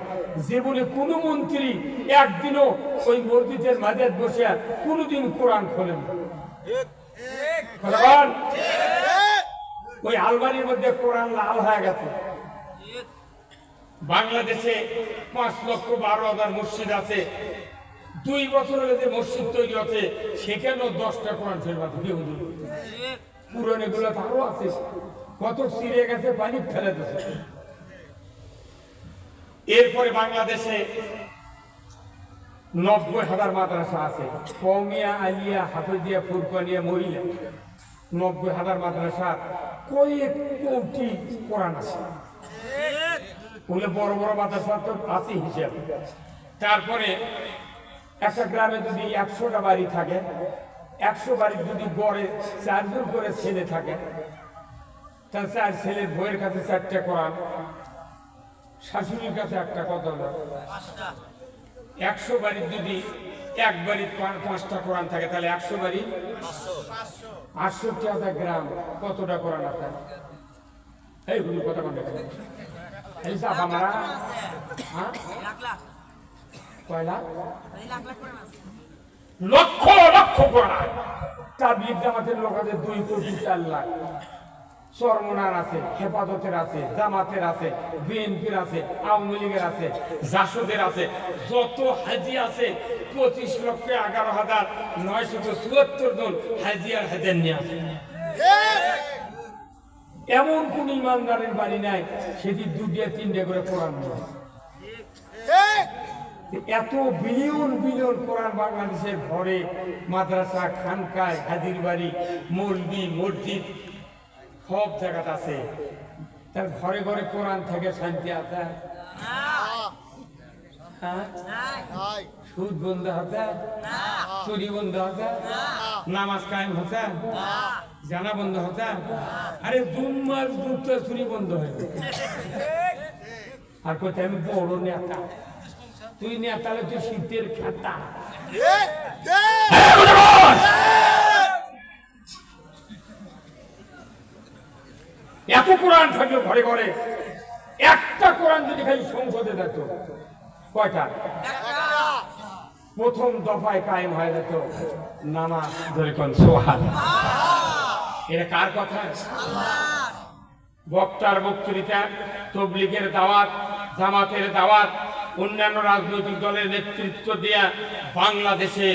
জীবনে কোনো মন্ত্রী একদিনও ওই মসজিদের মাঝে বসে কোনোদিন কোরআন খোলেন। ওই আলমারির মধ্যে কোরআন লাল হয়ে গেছে। বাংলাদেশে 5,12,000 মসজিদ আছে। 2 বছর হলে যে মসজিদ তৈরি হচ্ছে সেখানেও 10টা কোরআন শরীফ আছে। পুরনো গুলো আরো আছে, কত ছিঁড়ে গেছে, পানি ফেলে দিচ্ছে। এরপরে বাংলাদেশে 90,000 মাদ্রাসা আছে, কওমিয়া, আলিয়া, হাফেজিয়া, ফুরকানিয়া, মহিলা। 90,000 মাদ্রাসা, কয়েক কোটি কোরআন আছে। বলে বড় বড় মাদ্রাসা তো আছে হিসাব। তারপরে একটা গ্রামে যদি 100টা বাড়ি থাকে, 100 বাড়ির যদি গড়ে 4 জন করে ছেলে থাকে, তাহলে 4 ছেলের বইয়ের কাছে 4টা কোরআন, শাশুড়ির কাছে একটা, কত হলো? 100 বাড়ির যদি এক বাড়ির 5টা কোরআন থাকে, তাহলে 100 বাড়ি 68,000 গ্রাম, কতটা কোরআন আছে? এইগুলো কথা বলতে এই চাপা মারা, হ্যাঁ, কয় লাখ? লক্ষ লক্ষ কোরআন। তাবলীগ জামাতের লোক আছে 2 কোটি 4 লাখ। চরমনার আছে, হেফাজতের আছে, জামাতের আছে, বিএনপির আছে, আওয়ামী লীগের আছে, জাসদের আছে, যত হাজি আছে 25,11,974 জন হাজি আর হাজার নিয়ে আছে। এমন কোন ইমানদারের বাড়ি নাই সেটি 2-3 করে কোরআন নেই। এত বিলিয়ন বিলিয়ন কোরআন বাংলাদেশের ঘরে, মাদ্রাসা, খানকায়, হাজির বাড়ি, মসজিদ, মসজিদ সব জায়গাতে আছে। তার ঘরে ঘরে কোরআন থেকে শান্তি আছে? সুদ বন্ধ হচ্ছে, চুরি বন্ধ হচ্ছে, নামাজ কায়েম হচ্ছে, জানা বন্ধ হচ্ছে। আরে জুন মাস দুটো চুরি বন্ধ হয়ে আর কোথায় আমি বড় নেতা, তুই নেতালে তুই শীতের খাতা। এত কোরআন থাকলো ঘরে ঘরে, একটা কোরআন যদি খালি সংসদে দিত, কয়টা? প্রথম দফায় কায়েম হয়ে যেত নামাজ। ধরে কোন সোহান, এটা কার কথা? বক্তার বক্তৃতা, তবলিগের দাওয়াত, জামাতের দাওয়াত, অন্যান্য রাজনৈতিক দলের নেতৃত্ব দিয়া বাংলাদেশে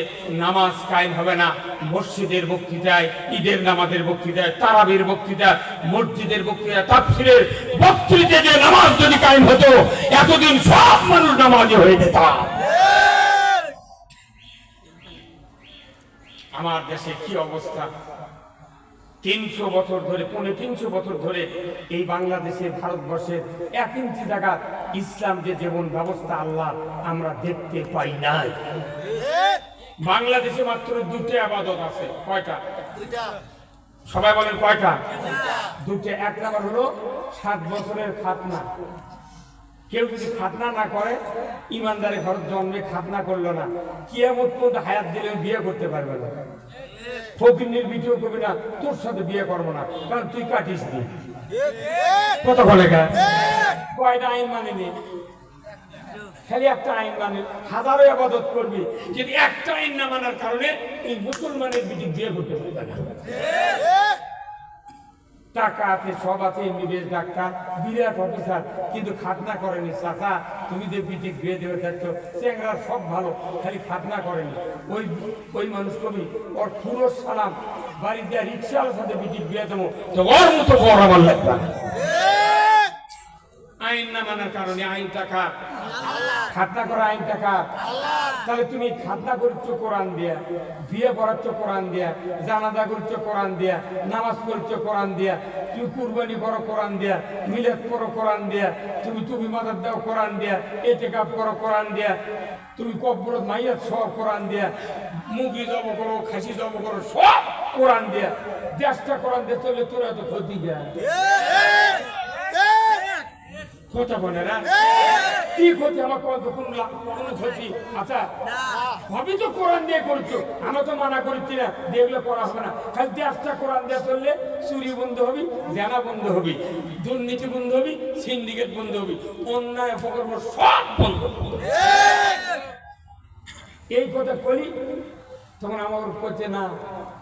নামাজ কায়েম হবে না। মসজিদের বক্তৃতায়, ঈদের নামাজের বক্তৃতায়, তারাবির বক্তৃতা, মসজিদের বক্তৃতা, তাফসীরের বক্তৃতা দিয়ে নামাজ যদি কায়েম হতো, এতদিন সব মানুষ নামাজি হয়ে যেত। আমার দেশে কি অবস্থা! 300 বছর ধরে, 350 বছর ধরে এই বাংলাদেশে, ভারতবর্ষের 1 ইঞ্চি জায়গা ইসলাম যে যেমন ব্যবস্থা আল্লাহ আমরা দেখতে পাই নাই। বাংলাদেশে মাত্র 2টা ইবাদত আছে। কয়টা? সবাই বলেন কয়টা? 2টা। 1 নাম্বার হলো 7 বছরের খাতনা। কেউ যদি খাতনা না করে, ইমানদারের ঘর জন্মে খাতনা করলো না, কিয়ামত পর্যন্ত হায়াত দিলে বিয়ে করতে পারবে না। ফকিন্নির ভিডিও করবি না, তোর সাথে বিয়ে করবো না, কারণ তুই কাটিস নি। কত বলে কয়টা আইন মানেনি, খালি একটা আইন মানে, হাজারো ইবাদত করবি, যদি একটা আইন না মানার কারণে এই মুসলমানের বিটি বিয়ে করতে পারবে না। টাকা আছে, সব আছে, এমবিবিএস ডাক্তার, বিরাট অফিসার, কিন্তু খাতনা করেনি। চাচা, তুমি যে বিটি বিয়ে দেবে থাকছো, চেংরা সব ভালো, খালি খাতনা করেনি। ওই মানুষ কবি ওর পুরো সালাম বাড়ি দিয়ে রিক্সাওয়ালার সাথে বিটি বিয়ে দেবো, তো ওর মতো বড় আমার লাগবে। আইন না মানার কারণে আইন টাকা, খাতনা করা আইন টাকা। তাহলে তুমি খাতনা করছো কোরআন দিয়া, বিয়ে করাচ্ছ কোরআন দিয়া, জানাজা করছো কোরআন দিয়া, নামাজ পড়ছো কোরআন দিয়া, তুমি কুরবানি করো কোরআন দিয়া, মিলাদ করো কোরআন দিয়া, তুমি মাদার দাও কোরআন দিয়া, ইতিকাফ করো কোরআন দিয়া, তুমি কবরত মাইয়াত সব কোরআন দিয়া, মুরগি জব করো, খাসি জব করো, সব কোরআন দিয়া। 10টা কোরআন দিয়ে চললে তোর এত ক্ষতি দেয়। কথা বলে না কি ক্ষতি? আমার কোনো ক্ষতি? আচ্ছা, ভাবি তো কোরআন দিয়ে করছো, আমরা তো মানা করছি না, দেখলে করা হবে না। খালি 10টা কোরআন দিয়ে চললে চুরি বন্ধ হবি, জানা বন্ধ হবি, দুর্নীতি বন্ধ হবি, সিন্ডিকেট বন্ধ হবি, অন্যায় অপকর্ম সব বন্ধ। এই কথা বলি তখন আমার করছে না,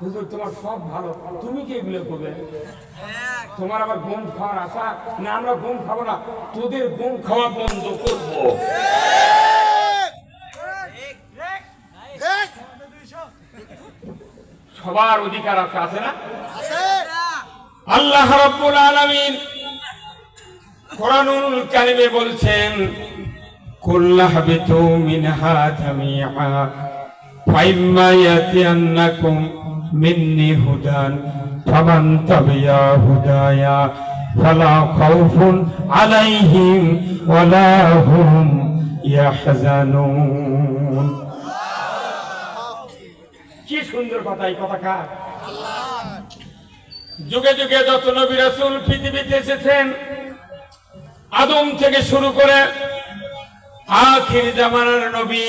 হুজুর তোমার সব ভালো, তুমি কি এগুলো করবে? তোমার আবার গম খাওয়ার আশা? না, আমরা গম খাবো না, তোদের গম খাওয়া বন্ধ করবো। সবার অধিকার আছে, আছে না? আল্লাহ রাব্বুল আলামিন কোরআনুল কারিমে বলছেন, কুল্লাহবিতু মিনহা জামিআ ফাইম্মা ইয়াতিয়ান্নাকুম মিন্নি হুদান ফামান তাবিয়া হুদায়া ফালা খাউফুন আলাইহিম ওয়ালা হুম ইয়াহজানুন। কি সুন্দর কথা, এই কথা কার? যুগে যুগে যত নবী রাসূল পৃথিবীতে এসেছেন, আদম থেকে শুরু করে আখির জামানার নবী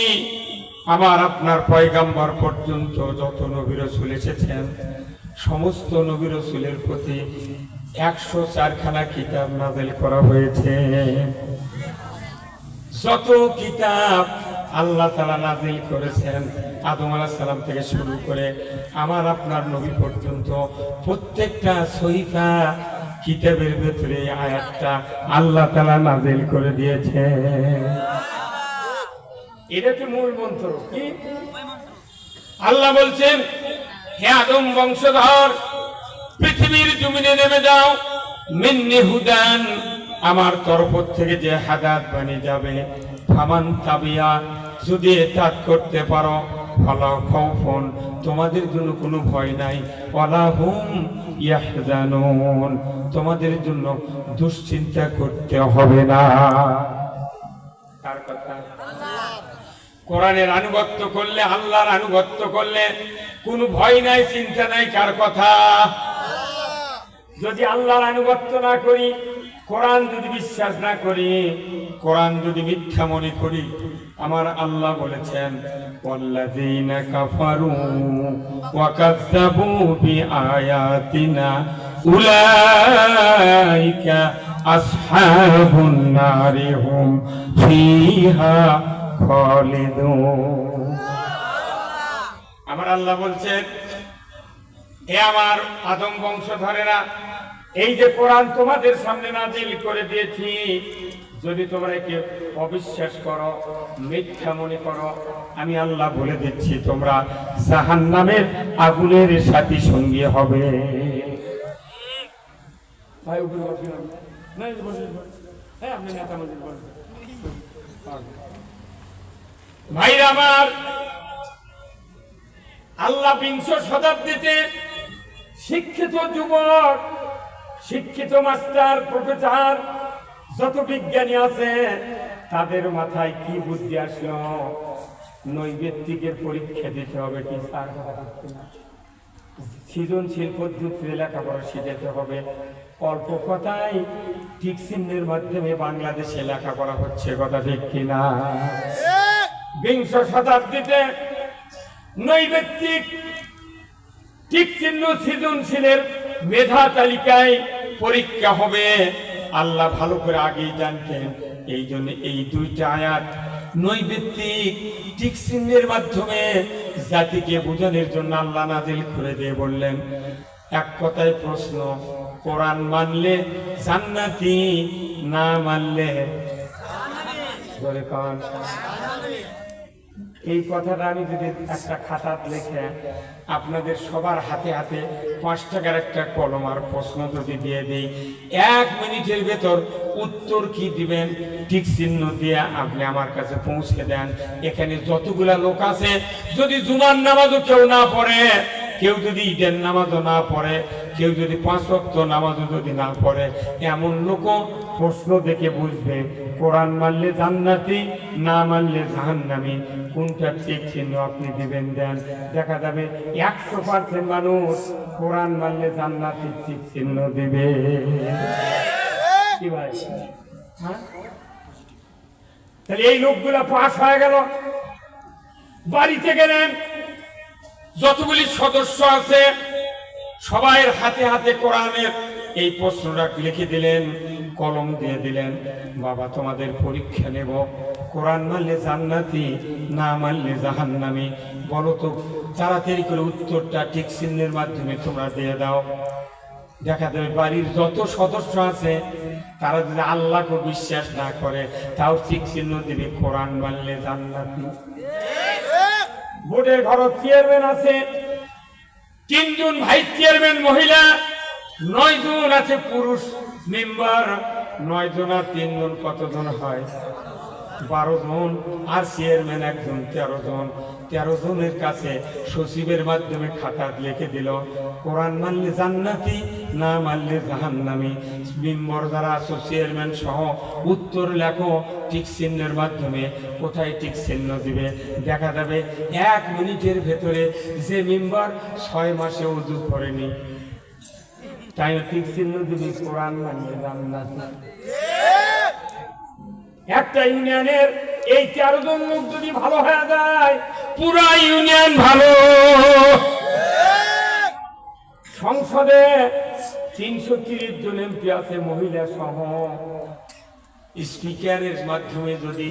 আমার আপনার পয়গাম্বর পর্যন্ত যত নবী রাসূল এসেছেন, সমস্ত নবী রাসূলের প্রতি 104খানা কিতাব নাযিল করা হয়েছে। যত কিতাব আল্লাহ তাআলা নাযিল করেছেন আদম আলাইহিস সালাম থেকে শুরু করে আমার আপনার নবী পর্যন্ত, প্রত্যেকটা সহিফা কিতাবের ভেতরে আয়াতটা আল্লাহ তাআলা নাযিল করে দিয়েছে। এটা কি মূল মন্ত্র? কি আল্লাহ বলছেন, হে আদম বংশধর, পৃথিবীর জমিনে নেমে যাও, মিন্নি হুদান, আমার তরফ থেকে যে হাদায়াত বাণী যাবে, ফামান তাবিয়া, যদি এটা করতে পারো, ফালা খাউফুন, তোমাদের জন্য কোনো ভয় নাই, ওয়ালা হুম ইয়াহজানুন, তোমাদের জন্য দুশ্চিন্তা করতে হবে না। কার কথা? কোরআনের আনুগত্য করলে, আল্লাহর আনুগত্য করলে কোনো ভয় নাই, চিন্তা নাই। কার কথা? যদি আল্লাহর আনুগত্য না করি, কোরআন যদি বিশ্বাস না করি, কোরআন যদি মিথ্যা মনে করি, আমার আল্লাহ বলেছেন, ওয়াল্লাযীনা কাফারু ওয়া কাযযাবু বিআয়াতিনা উলাইকা আসহাবুন নারি হুম ফিহা খালিদুন। আমার আল্লাহ বলছেন, হে আমার আদম বংশধরেরা, এই যে কোরআন তোমাদের সামনে নাযিল করে দিয়েছি, যদি তোমরা একে অবিশ্বাস করো, মিথ্যা মনে করো, আমি আল্লাহ বলে দিচ্ছি তোমরা জাহান্নামের আগুনের সাথী সঙ্গী হবে। ভাই উপরে বসুন, না বসুন, হ্যাঁ আপনি নেতা মন্ত্রী বলুন। ভাইরা আমার, আল্লাহ বিংশ শতাব্দীতে শিক্ষিত যুবক, শিক্ষিত মাস্টার, প্রফেসর, যত বিজ্ঞানী আছে, তাদের মাথায় কি বুদ্ধি আসলো? নৈবেত্তিকের পরীক্ষা দিতে হবে। কি স্যার? সৃজনশীল পদ্ধতিতে লেখাপড়া শিখাতে হবে। অল্প কথায় টিক চিহ্নের মাধ্যমে বাংলাদেশে লেখাপড়া হচ্ছে, কথা ঠিক কিনা? বিংশ শতাব্দীতে নৈবেত্তিক, টিক চিহ্ন, সৃজনশীলের মেধা তালিকায় পরীক্ষা হবে। আল্লাহ ভালো করে আগেই জানতেন, এই জন্য এই দুইটা আয়াত নৈবেত্তিক, টিক চিহ্নের মাধ্যমে জাতিকে বোঝানোর জন্য আল্লাহ নাযিল করে দিয়ে বললেন, এক কথায় প্রশ্ন, কোরআন মানলে জান্নাতি, না মানলে জোরে কোন? এই কথাটা আমি যদি একটা খাতাত লিখে আপনাদের সবার হাতে হাতে 5 টাকার একটা কলম আর প্রশ্ন যদি দিয়ে দিই, 1 মিনিটের ভেতর উত্তর কি দিবেন ঠিক চিহ্ন দিয়ে আপনি আমার কাছে পৌঁছে দেন। এখানে যতগুলা লোক আছে, যদি জুমার নামাজও কেউ না পড়ে, কেউ যদি ঈদের নামাজও না পড়ে, কেউ যদি 5 ওয়াক্ত নামাজও যদি না পড়ে, এমন লোকও প্রশ্ন দেখে বুঝবে কোরআন মানলে জান্নাতি, না মানলে জাহান্নামী, কোনটা ঠিক চিহ্ন আপনি দিবেন দেন। দেখা যাবে 100% মানুষ কোরআন মানলে জান্নাতি ঠিক চিহ্ন দিবে। কি ভাই? হ্যাঁ, তাহলে এই লোকগুলা পাস হয়ে গেল। বাড়িতে গেলেন, যতগুলি সদস্য আছে সবাইয়ের হাতে হাতে কোরআনের এই প্রশ্নটা লিখে দিলেন, কলম দিয়ে দিলেন, বাবা তোমাদের পরীক্ষা নেব, কোরআন মানলে জান্নাতি, না মানলে জাহান্নামী, বলো তো তাড়াতাড়ি করে উত্তরটা ঠিক চিহ্নের মাধ্যমে তোমরা দিয়ে দাও। দেখা যাবে বাড়ির যত সদস্য আছে তারা যদি আল্লাহকে বিশ্বাস না করে, তাও ঠিক চিহ্ন দিবে কোরআন মানলে জান্নাতি। বোর্ডের ঘর চেয়ারম্যান আছে 3 জন, ভাইস চেয়ারম্যান মহিলা 9 জন আছে পুরুষ মেম্বার, 9 জন আর 3 জন কতজন হয়? 12 জন, আর চেয়ারম্যান একজন, 13 জন। 13 জনের কাছে সচিবের মাধ্যমে খাতা লিখে দিল, কোরআন মানলে জান্নাতি, না মানলে জাহান্নামী। মেম্বার যারা আছে চেয়ারম্যান সহ উত্তর লেখো টিক চিহ্নের মাধ্যমে কোথায় টিক চিহ্ন দিবে দেখা যাবে 1 মিনিটের ভেতরে যে মেম্বার 6 মাসে ওযু করেনি তাই টিক চিহ্ন দিবি কোরআন মানিয়ে জান্নাত। একটা ইউনিয়নের এই 13 জন লোক যদি ভালো হয়ে যায় পুরা ইউনিয়ন ভালো। সংসদে 330 জন এমপি আছে মহিলা সহ। স্পিকারের মাধ্যমে যদি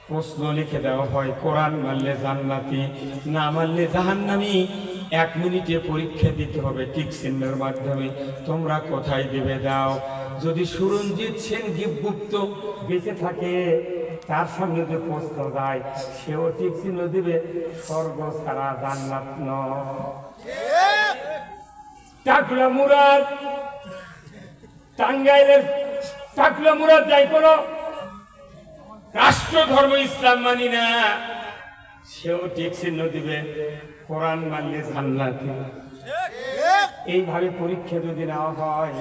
প্রশ্ন লিখে দেওয়া হয় কোরআন মানলে জান্নাতি, না মানলে জাহান্নামী, 1 মিনিটে পরীক্ষা দিতে হবে টিক চিহ্নের মাধ্যমে। তোমরা কোথায় দিবে দাও। যদি সুরঞ্জিত সেন গুপ্ত বেঁচে থাকে তার সামনে যে প্রশ্ন যায় সেও টিক চিহ্ন দিবে, স্বর্গ ছাড়া জান্নাত নয়। টাকলা মুরাদ, টাঙ্গাইলের টাকলা মুরাদ যাই কোনো রাষ্ট্র ধর্ম ইসলাম মানি না, সেও টিক চিহ্ন দিবে কোরআন মানলে জান্নাতি। এইভাবে পরীক্ষা যদি নেওয়া হয়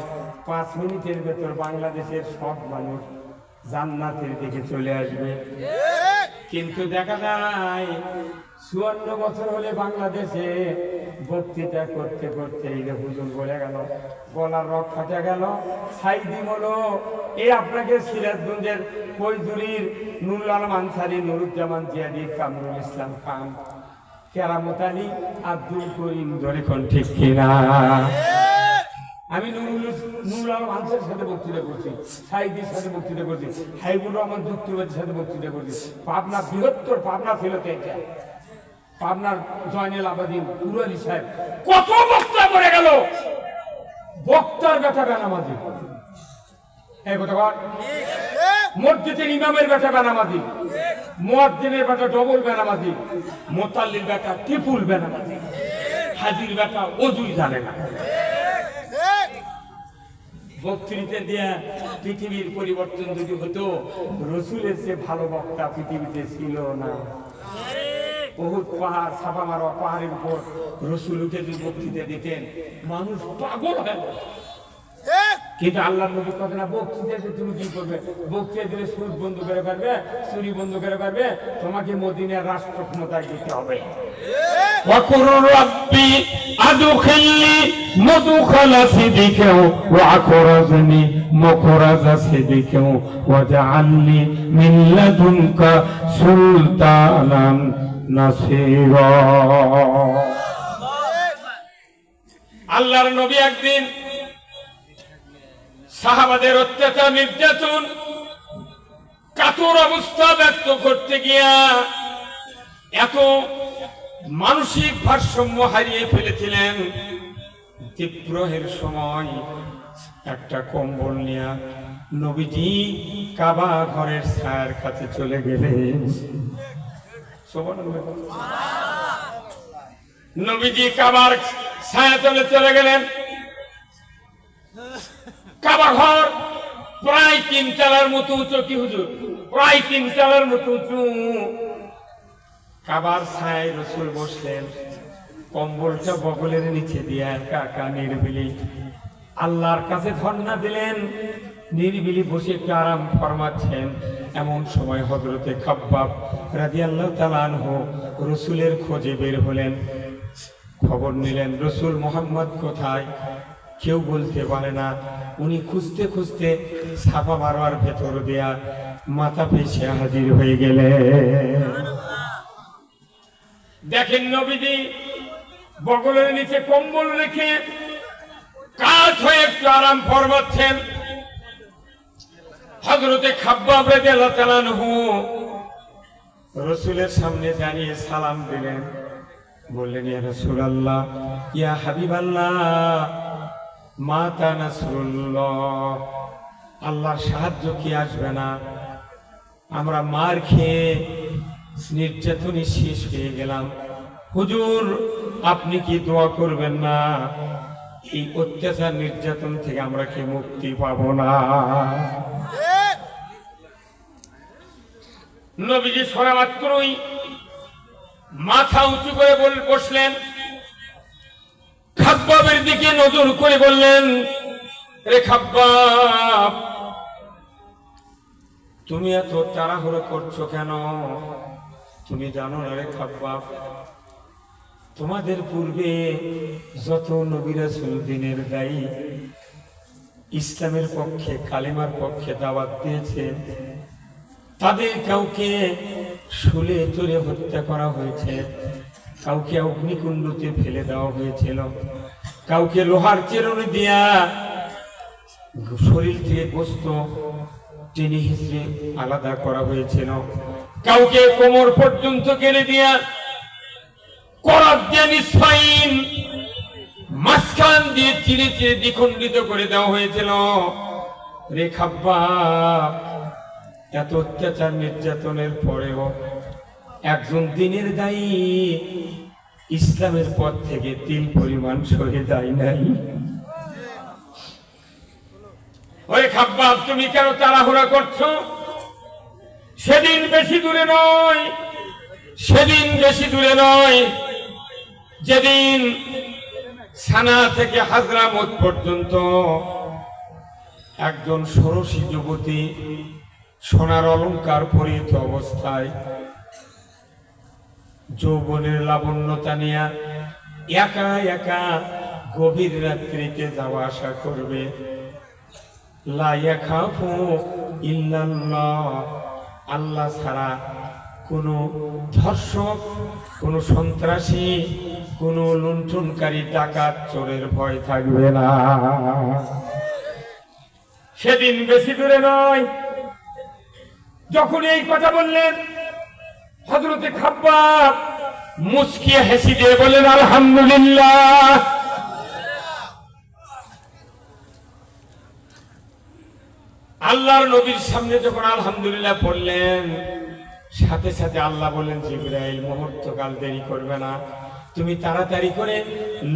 5 মিনিটের ভেতর বাংলাদেশের সব মানুষ জান্নাতের দিকে চলে আসবে। কিন্তু দেখা যায় 54 বছর হলে বাংলাদেশে বক্তৃতা করতে করতে এই হুজুর বলে গেল, গলার রক ফাটে গেল, সাইদি হলো। এই আপনাকে সিরাজগঞ্জের কৈজুরির নুরুল আলম আনসারী, নুরুজ্জামান জিয়াদি, কামরুল ইসলাম খান, কেরামত আলী, আব্দুল করিম ধরে কোন ঠিক কিনা? আমি নুরুল আলম আনসারের সাথে বক্তৃতা করছি, সাইদির সাথে বক্তৃতা করছি, হাইবুর রহমান যুক্তিবাদীর সাথে বক্তৃতা করছি। পাবনা বৃহত্তর পাবনা ছিল তো এটা, পাবনার জয়নুল আবেদিন পুরালি সাহেব কত বক্তা পড়ে গেল। বক্তার বেটা বেনামাজি, এই কথা বল। মসজিদের ইমামের বেটা বেনামাজি, মুয়াজ্জিনের বেটা ডবল বেনামাজি, মোতাল্লির বেটা ত্রিপুল বেনামাজি, হাজির বেটা ওযুই জানে না। বক্তৃতা দিয়া পৃথিবীর পরিবর্তন যদি হতো, রসুলের চেয়ে ভালো বক্তা পৃথিবীতে ছিল না। বহুত পাহাড়, ছাপা মারা পাহাড়ের উপর রসুল উঠে যদি বক্তৃতা দিতেন মানুষ পাগল হয়ে যেত। কিন্তু আল্লাহর নবী কথা না, বক্তৃতা তুমি কি করবে? বক্তৃতা দিলে সুদ বন্ধ করে পারবে, চুরি বন্ধ করে পারবে, তোমাকে মদিনার রাষ্ট্র ক্ষমতায় দিতে হবে। وقل ربي أدخلني مدخل صدق وأخرجني مخرج صدق واجعلني من لدنك سلطانا نصيرا। আল্লাহর নবী একদিন সাহাবাদের অত্যাচার নির্যাতন কাতর অবস্থা ব্যক্ত করতে গিয়া এত মানসিক ভারসাম্য হারিয়ে ফেলেছিলেন। বিদ্রোহের সময় একটা কম্বল নিয়ে নবীজি কাবা ঘরের ছায়ার কাছে চলে গেলেন। নবীজি কাবার ছায়া তলে চলে গেলেন। কাবা ঘর প্রায় 3 তলার মতো উঁচু, কি হুজুর? প্রায় 3 তলার মতো উঁচু। কাবার ছায়ায় রসুল বসলেন, কম্বলটা বগলের নিচে দিয়ে একা একা নির্বিলি আল্লাহর কাছে ধর্ণা দিলেন। নিরিবিলি বসে একটু আরাম ফরমাচ্ছেন। এমন সময় হযরতে খাব্বাব রাদিয়াল্লাহু তাআলা আনহু রসুলের খোঁজে বের হলেন। খবর নিলেন রসুল মুহাম্মদ কোথায়, কেউ বলতে পারে না। উনি খুঁজতে খুঁজতে ছাপা মারোয়ার ভেতর দেয়া মাথা পেছে হাজির হয়ে গেলেন। দেখেন নবীজি বগলের নিচে কম্বল রেখে কাত হয়ে একটু আরাম ফরমাচ্ছেন। হযরতে খাব্বাব রাদিয়াল্লাহু তাআলা আনহু রসুলের সামনে দাঁড়িয়ে সালাম দিলেন। বললেন, ইয়া রাসূলুল্লাহ, ইয়া হাবিবাল্লাহ, মাতা নাসরুল্লাহ, আল্লাহর সাহায্য কি আসবে না? আমরা মার খেয়ে নির্যাতনে শেষ হয়ে গেলাম। হুজুর, আপনি কি দোয়া করবেন না? এই অত্যাচার নির্যাতন থেকে আমরা কি মুক্তি পাবো না? নবীজি শোনা মাত্রই মাথা উঁচু করে বসলেন। খাব্বাবের দিকে নজর করে বললেন, রে খাব্বাব, তুমি এত তাড়াহুড়ো করছো কেন? তুমি জানো না রে খাব্বাব, তোমাদের পূর্বে যত নবী রাসূল দিনের দায়ী, ইসলামের পক্ষে কালেমার পক্ষে দাওয়াত দিয়েছে, তাদের কাউকে শুলে চড়ে হত্যা করা হয়েছে, কাউকে অগ্নিকুণ্ডতে ফেলে দেওয়া হয়েছিল, কাউকে লোহার চেরুনি দিয়া শরীর থেকে গোস্ত টেনে হিসড়ে আলাদা করা হয়েছিল, কাউকে কোমর পর্যন্ত কেড়ে দিয়া করাত দিয়ে নিঃস্বাইন মাঝখান দিয়ে চিড়ে চিড়ে দ্বিখণ্ডিত করে দেওয়া হয়েছিল। রে খাব্বাব, এত অত্যাচার নির্যাতনের পরেও একজন দিনের দায়ী ইসলামের পথ থেকে তিল পরিমাণ সরে যায় নাই। ওরে খাব্বাব, তুমি কেন তাড়াহুড়া করছো? সেদিন বেশি দূরে নয়, সেদিন বেশি দূরে নয়, যেদিন সানা থেকে হাজরামত পর্যন্ত একজন ষোড়শী যুবতী সোনার অলংকার পরিহিত অবস্থায় যৌবনের লাবণ্যতা নিয়ে একা একা গভীর রাত্রিতে যাওয়া আসা করবে। লা ইয়াখাফু ইল্লাল্লাহ, আল্লাহ ছাড়া কোনো ধর্ষক, কোনো সন্ত্রাসী, কোনো লুণ্ঠনকারী, ডাকাত, চোরের ভয় থাকবে না। সেদিন বেশি দূরে নয়, যখন এই কথা বললেন হযরতে খাব্বাব মুচকিয়ে হেসে দিয়ে বলেন আলহামদুলিল্লাহ। আল্লাহর নবীর সামনে যখন আলহামদুলিল্লাহ পড়লেন, সাথে সাথে আল্লাহ বলেন, জিবরাইল মুহূর্তকাল দেরি করবে না, তুমি তাড়াতাড়ি করে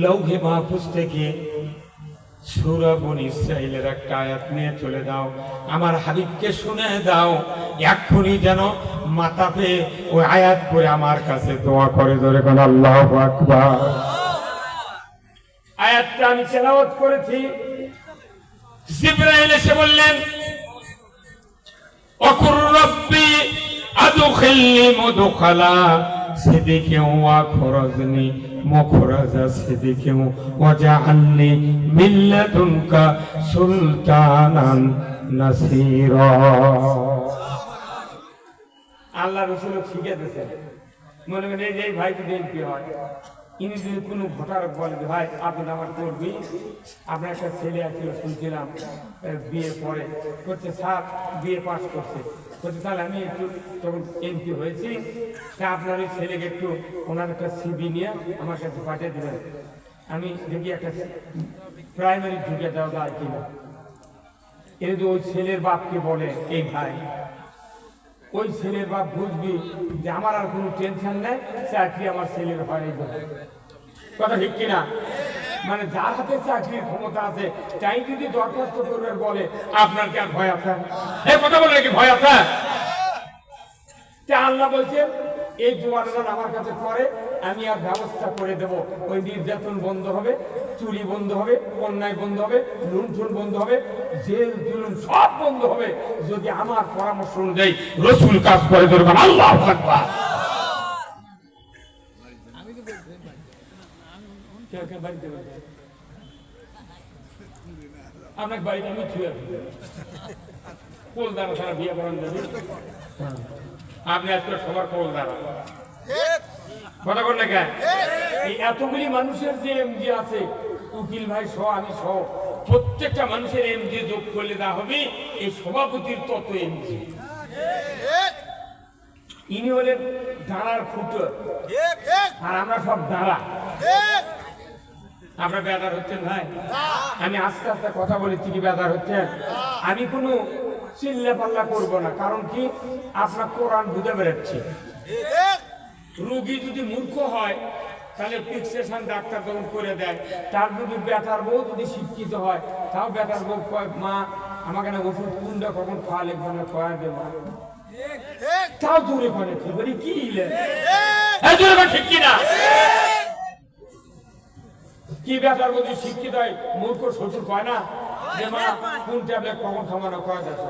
লৌহে মাহফুজ থেকে সূরা বনী ইসরাঈলের একটা আয়াত নিয়ে চলে দাও, আমার হাবিবকে শুনে দাও, এক্ষুনি যেন মাথা পেয়ে ওই আয়াত পড়ে আমার কাছে দোয়া করে। ধরে কোন আল্লাহু আকবার। আয়াতটা আমি তেলাওয়াত করেছি। জিবরাইল এসে বললেন, ওয়াকুর রব্বি আদখিলনি মুদখালা সিদকিন ওয়া খুরাজনি মুখরাজা সিদকিন ওয়াজআলনি মিন লাদুনকা সুলতানান নাসীরা। আল্লাহ রাসূল শিখিয়ে দিয়েছেন, মনে মনে এই ভাই যদি এমপি হয়, ইনি যদি কোনো ভোটার বলে, ভাই আপনি আমার করবি, আপনার একটা ছেলে আছে শুনছিলাম বিয়ে পরে করছে, স্যার বিয়ে পাস করছে, বলছে তাহলে আমি একটু তখন এমপি হয়েছি, তা আপনার ওই ছেলেকে একটু ওনার একটা সিবি নিয়ে আমার কাছে পাঠিয়ে দেবেন, আমি দেখি একটা প্রাইমারি ঢুকে দেওয়া যায় কিনা। এ যদি ওই ছেলের বাপকে বলে, এই ভাই, ওই ছেলের বাপ বুঝবি যে আমার আর কোনো টেনশন নেই, চাকরি আমার ছেলের হয়ে যাবে। কথা ঠিক কিনা? মানে যার হাতে চাকরির ক্ষমতা আছে তাই যদি দরখাস্ত করবে বলে, আপনার কি আর ভয় আছে? এই কথা বলে কি ভয় আছে? আল্লাহ বলছেন, এই দোয়াটা আমার কাছে করে, আমি আর ব্যবস্থা করে দেব, ওই নির্যাতন বন্ধ হবে, চুরি বন্ধ হবে, অন্যায় বন্ধ হবে, লুণ্ঠন বন্ধ হবে, জেল জুলুম সব বন্ধ হবে যদি আমার পরামর্শ অনুযায়ী রাসূল কাজ করে। ধরবেন আল্লাহু আকবার। আপনাকে বাড়িতে আমি ছুঁয়ে কোল দ্বারা সারা বিয়ে করান যাবে, আপনি আজকে সবার কোল দ্বারা কথা বল না কেন? এই এতগুলি মানুষের যে এমজি আছে, উকিল ভাই সহ আমি সহ প্রত্যেকটা মানুষের এমজি যোগ করলে দেওয়া হবে এই সভাপতির তত এমজি। ইনি হলেন দাঁড়ার ফুটো, আর আমরা সব দাঁড়া। আপনার বেদার হচ্ছেন ভাই? আমি আস্তে আস্তে কথা বলেছি কি বেদার হচ্ছেন? আমি কোনো চিল্লা পাল্লা করবো না, কারণ কি আপনার কোরআন বুঝে বেড়াচ্ছে। রোগী যদি মূর্খ হয় তাহলে ফিক্সেশন ডাক্তার যখন করে দেয়, তার যদি ব্যথার বউ যদি শিক্ষিত হয়, তাও ব্যথার বউ কয়, মা আমাকে না ওষুধ কোনটা কখন খাওয়া লিখবে না, খাওয়া দেবো, তাও জোরে করে ঠিক বলি কি ঠিক কিনা? কি ব্যথার বউ শিক্ষিত হয়, মূর্খ শ্বশুর কয় না? যে মা কোন ট্যাবলেট কখন খাওয়ানো করা যাচ্ছে,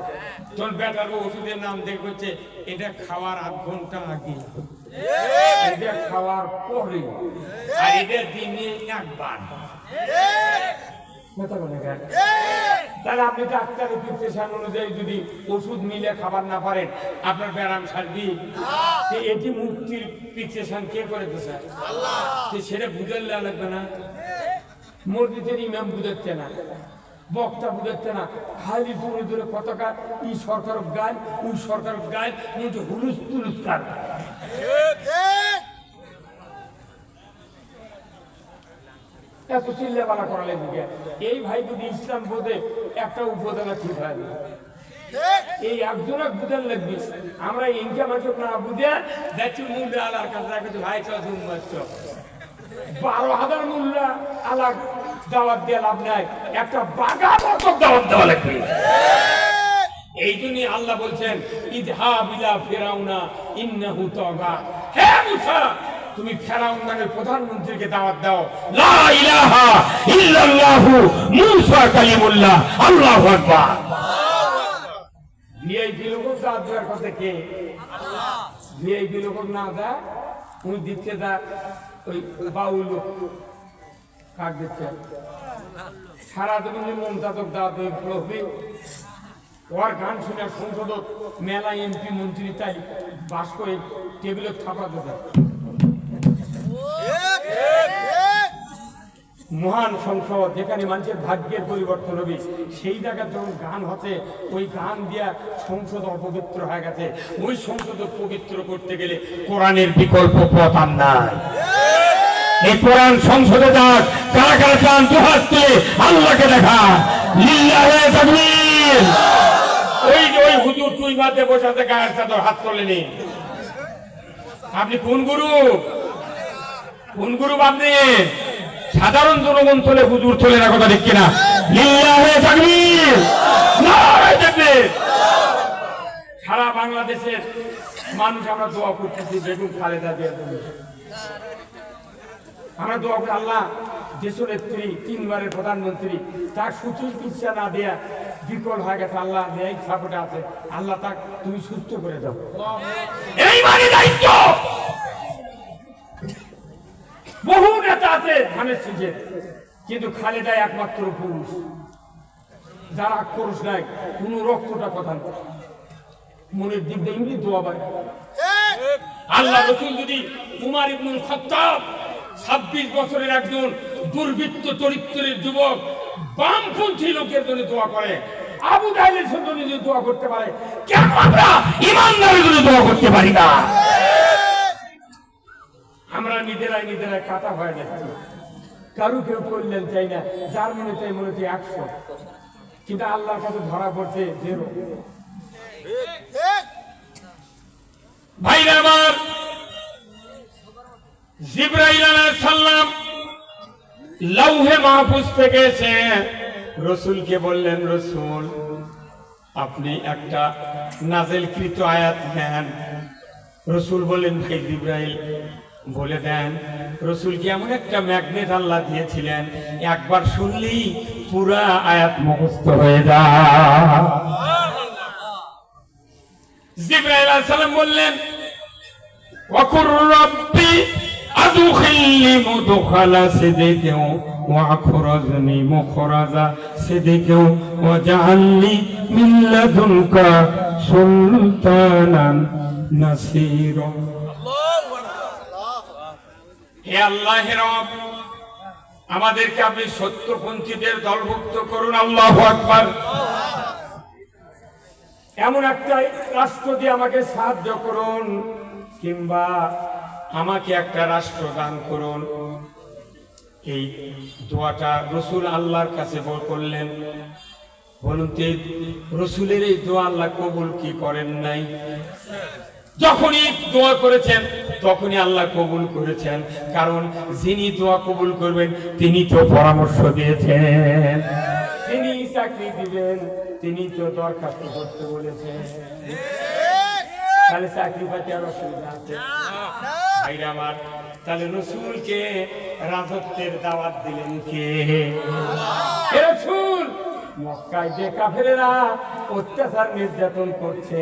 তোর বেটার ওষুধের নাম দেখে হচ্ছে এটা খাওয়ার 8 ঘন্টা আগে, এটা খাওয়ার পরে, আর এটা দিনে একবার। তাহলে আপনি ডাক্তারের প্রেসক্রিপশন অনুযায়ী যদি ওষুধ মিলে খাবার না পারেন আপনার ব্যায়াম সারবি, এটি মুক্তির প্রেসক্রিপশন কে করে দিচ্ছে? সেটা বুঝালে লাগবে না? মসজিদের ইমাম বুঝাচ্ছে না, বক্তা বুঝাচ্ছে না, খালি দূরে দূরে পতাকা ই সরকার গায় ও সরকার গায়, কিন্তু হুলুস তুলুস কার এত চিল্লাপালা করালে দিকে। এই ভাই যদি ইসলাম বোধে একটা উপজেলা ঠিক হয় না, এই একজনের বুঝার লাগবে। আমরা ইনকাম আসুক না বুঝে যাচ্ছি মূল্য আলার কাছে রাখছি, ভাই চল 12,000 মূল্য আলার দাওয়াত দিয়ে লাভ নাই, একটা বাগা মতো দাওয়াত দেওয়া লাগবে। এই জন্যই আল্লাহ বলছেন ইযহাব ইলা ফিরাউনা ইন্নাহু তাগা, হে মুসা তুমি ফেরাউন নামের প্রধানমন্ত্রীকে দাওয়াত দাও, লা ইলাহা ইল্লাল্লাহু মুসা কালিমুল্লাহ, আল্লাহু আকবার। ভিআইপি লোক দাওয়াত দেওয়ার কথা কে? আল্লাহ। ভিআইপি লোক না দেয় উনি দিচ্ছে, দা ওই বাউল কাক দিচ্ছে সারা জীবন মমতাজক দাওয়াত হবে। ওর গান শুনে সংসদ মেলা এমপি মন্ত্রী তাই বাস করে টেবিলে থাপা দেবে। মহান সংসদ যেখানে মানুষের ভাগ্যের পরিবর্তন হবে, সেই জায়গায় যখন গান হচ্ছে ওই গান দিয়া সংসদ অপবিত্র হয়ে গেছে। ওই সংসদ পবিত্র করতে গেলে কোরআনের বিকল্প পথ আর নাই। এই কোরআন সংসদে যাক, কারা কারা চান দুহাত তুলে আল্লাহকে দেখা, লিল্লাহে তাকবীর। ওই যে ওই হুজুর তুই মাঝে বসে আছে গায়ের চাদর হাত তোলেনি, আপনি কোন গুরু? কোন গুরু আপনি? সাধারণ জনগণ তোলে, হুজুর তোলে না, কথা ঠিক কিনা? লিল্লাহে তাকবীর, নারায়ে তাকবীর। সারা বাংলাদেশের মানুষ আমরা দোয়া করতেছি বেগম খালেদা জিয়ার জন্য। আমরা দোয়া করি আল্লাহ দেশের নেত্রী, 3 বারের প্রধানমন্ত্রী, তার সুচিকিৎসা না দেয়া বিকল হয়ে গেছে, আল্লাহ ন্যায় সাপোর্টে আছে, আল্লাহ তাক তুমি সুস্থ করে দাও। এই মানে দায়িত্ব। বহু নেতা আছে ধানের শীষে, কিন্তু খালেদা একমাত্র পুরুষ যার আক্রোশ নাই, কোন রক্তটা কথা না, মনের দিক দিয়ে এমনি দোয়া পায়। আল্লাহ রাসূল যদি উমর ইবনুল খাত্তাব 26 বছরের একজন দুর্বৃত্ত চরিত্রের যুবক বামপন্থী লোকের জন্য দোয়া করে, আবু জাহেলের জন্য যদি দোয়া করতে পারে, কেন আমরা ইমানদারের জন্য দোয়া করতে পারি না? আমরা নিজেরাই কাটা হয়ে যাচ্ছি, কারু কেউ করলেন চাই না, যার মনে চাই 100, কিন্তু আল্লাহর কাছে ধরা পড়ছে 0। ভাইরা আমার, জিবরাইল আলাইহিস সালাম লাউহে মাহফুজ থেকে এসে রাসূলকে বললেন, রাসূল আপনি একটা নাযিলকৃত আয়াত দেন। রাসূল বললেন, ভাই জিবরাইল বলে দেন। রাসূলকে এমন একটা ম্যাগনেট আল্লাহ দিয়েছিলেন, একবার শুনলেই পুরা আয়াত মুখস্থ হয়ে যায়। জিবরাইল আলাইহিস সালাম বললেন, ওয়াকুর রাব্বি আদখিলনি মুদখালা সিদকিন ওয়া আখরাজনি মুখরাজা সিদকিন ওয়া জাআলনি মিন লাদুনকা সুলতানান নাসীরা। হে আল্লাহ রব, আমাদেরকে আপনি সত্যপন্থীদের দলভুক্ত করুন। আল্লাহু আকবার। এমন একটা রাষ্ট্র দিয়ে আমাকে সাহায্য করুন, কিংবা আমাকে একটা রাষ্ট্র দান করুন। এই দোয়াটা রাসূল আল্লাহর কাছে করলেন। বলুন তো রাসূলের এই দোয়া আল্লাহ কবুল কি করেন নাই? যখনই দোয়া করেছেন তখনই আল্লাহ কবুল করেছেন, কারণ যিনি দোয়া কবুল করবেন তিনি তো পরামর্শ দিয়েছেন, তিনি চাকরি দিবেন, তিনি তো দরখাস্ত করতে বলেছেন। তাহলে চাকরি পাইতে আর অসুবিধা আছে? ভাইরা আমার, তাহলে রাসূলকে রাজত্বের দাওয়াত দিলেন কে? রাসূল মক্কায় যে কাফেরেরা অত্যাচার নির্যাতন করছে,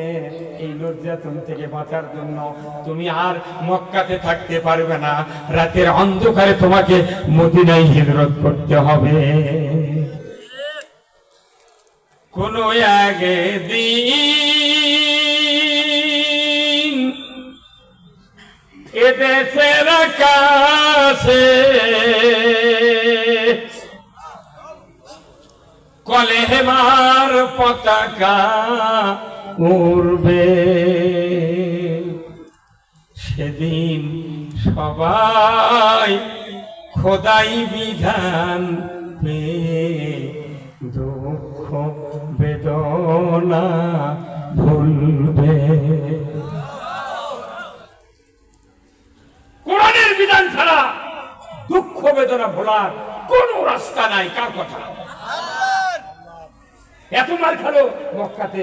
এই নির্যাতন থেকে বাঁচার জন্য তুমি আর মক্কাতে থাকতে পারবে না, রাতের অন্ধকারে তোমাকে মদিনায় হিজরত করতে হবে। কোন আগে দিন এদেশের আকাশে কলেমার পতাকা উড়বে, সেদিন সবাই খোদাই বিধান পেয়ে দুঃখ বেদনা ভুলবে। কোরআনের বিধান ছাড়া দুঃখ বেদনা ভোলার কোন রাস্তা নাই। কার কথা? এত মার খালো মক্কাতে,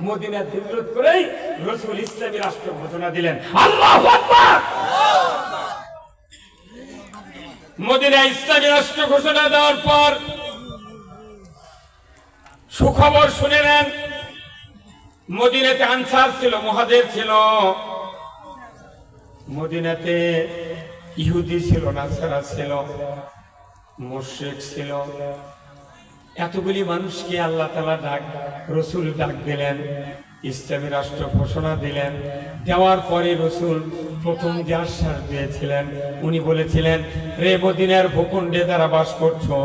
মদিনায় হিজরত করেই রাসূল ইসলামী রাষ্ট্র ঘোষণা দিলেন। আল্লাহু আকবার। মদিনায় ইসলামী রাষ্ট্র ঘোষণা দেওয়ার পর সুখবর শুনে নেন, মদিনাতে আনসার ছিল, মুহাজির ছিল, মদিনাতে ইহুদি ছিল, নাসারা ছিল, মুশরিক ছিল। এতগুলি মানুষকে আল্লাহ তাআলা রাসূল ডাক দিলেন, ইসলামী রাষ্ট্র ঘোষণা দিলেন। দেওয়ার পরে রাসূল প্রথম যে আশ্বাস দিয়েছিলেন, উনি বলেছিলেন, রে মদিনার ভূখণ্ডে যারা বাস করছো,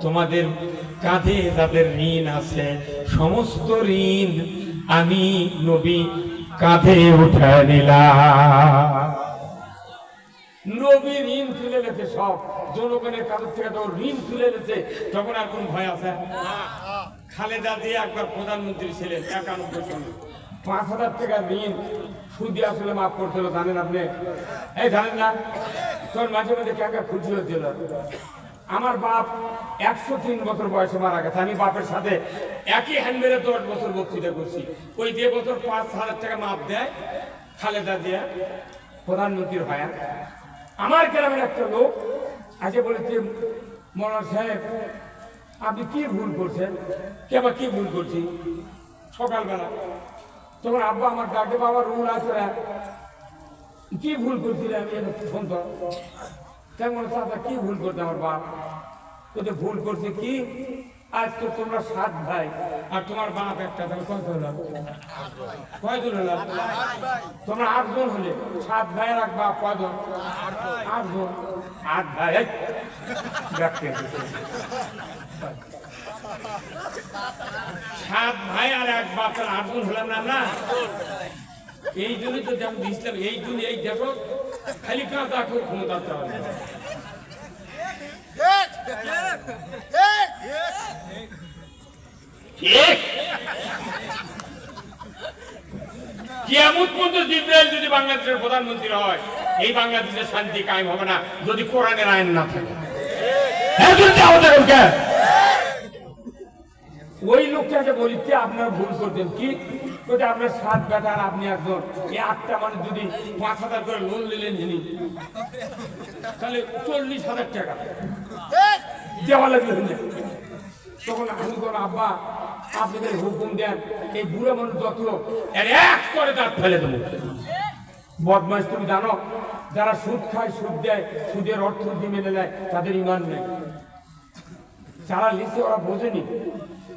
তোমাদের কাঁধে যাদের ঋণ আছে সমস্ত ঋণ আমি নবী কাঁধে উঠে নিলাম। নবী ঋণ তুলে নিয়েছে, সব জনগণের কাছ থেকে তো ঋণ তুলে নিয়েছে, তখন আর কোন ভয় আছে? খালেদা জিয়া একবার প্রধানমন্ত্রী ছিলেন, 91 সালে 5,000 টাকা ঋণ সুদি আসলে মাফ করছিল, জানেন আপনি? এই জানেন না? তোর মাঝে মাঝে কাকা খুশি হয়েছিল। আমার বাপ 103 বছর বয়সে মারা গেছে, আমি বাপের সাথে একই হ্যান্ডেলে 10 বছর বক্তৃতা করছি। ওই যে বছর 5,000 টাকা মাফ দেয় খালেদা জিয়া প্রধানমন্ত্রী হয়, আমার গ্রামের একটা লোক আজকে বলেছে, মনোহর সাহেব আপনি কি ভুল করছেন? কে বা কি ভুল করছি? সকালবেলা তখন আব্বা আমার ডাকে, বাবা রুল আছে, কি ভুল করছিলে? আমি শুনতো কেমন চাচা কি ভুল করছে আমার বাপ? তো ভুল করছে কি, আজ তো তোমরা 7 ভাই আর তোমার বাপ একটা, তাহলে কত হলাম? কয়জন হলাম? তোমরা 8 জন হলে, 7 ভাইয়ের এক বাপ কয়জন? 8 জন। 8 ভাই 7 ভাই আর এক বাপ, 8 জন হলাম না আমরা? এই জন্যই তো যেমন ইসলাম, এই জন্য এই দেখো খালি কাঁচা ক্ষমতা হবে। কিয়ামত পর্যন্ত জিবরাইল যদি বাংলাদেশের প্রধানমন্ত্রী হয়, এই বাংলাদেশের শান্তি কায়েম হবে না যদি কোরআনের আইন না থাকে। ওই লোকটাকে বলিতে আপনার ভুল করতেন কি, আপনার 7 বেটা আর আপনি একজন, এই 8টা মানুষ যদি 5,000 করে লোন নিলেন যিনি, তাহলে 40,000 টাকা দেওয়া লাগবে। তখন আমি বললাম, আব্বা আপনাদের হুকুম দেন, এই বুড়ো মানুষ যত এর 1 করে তার ফেলে দেবো। বদমাইশ তুমি জানো, যারা সুদ খায়, সুদ দেয়, সুদের অর্থ মেনে নেয়, তাদের ইমান নেই। যারা লিখে ওরা বোঝেনি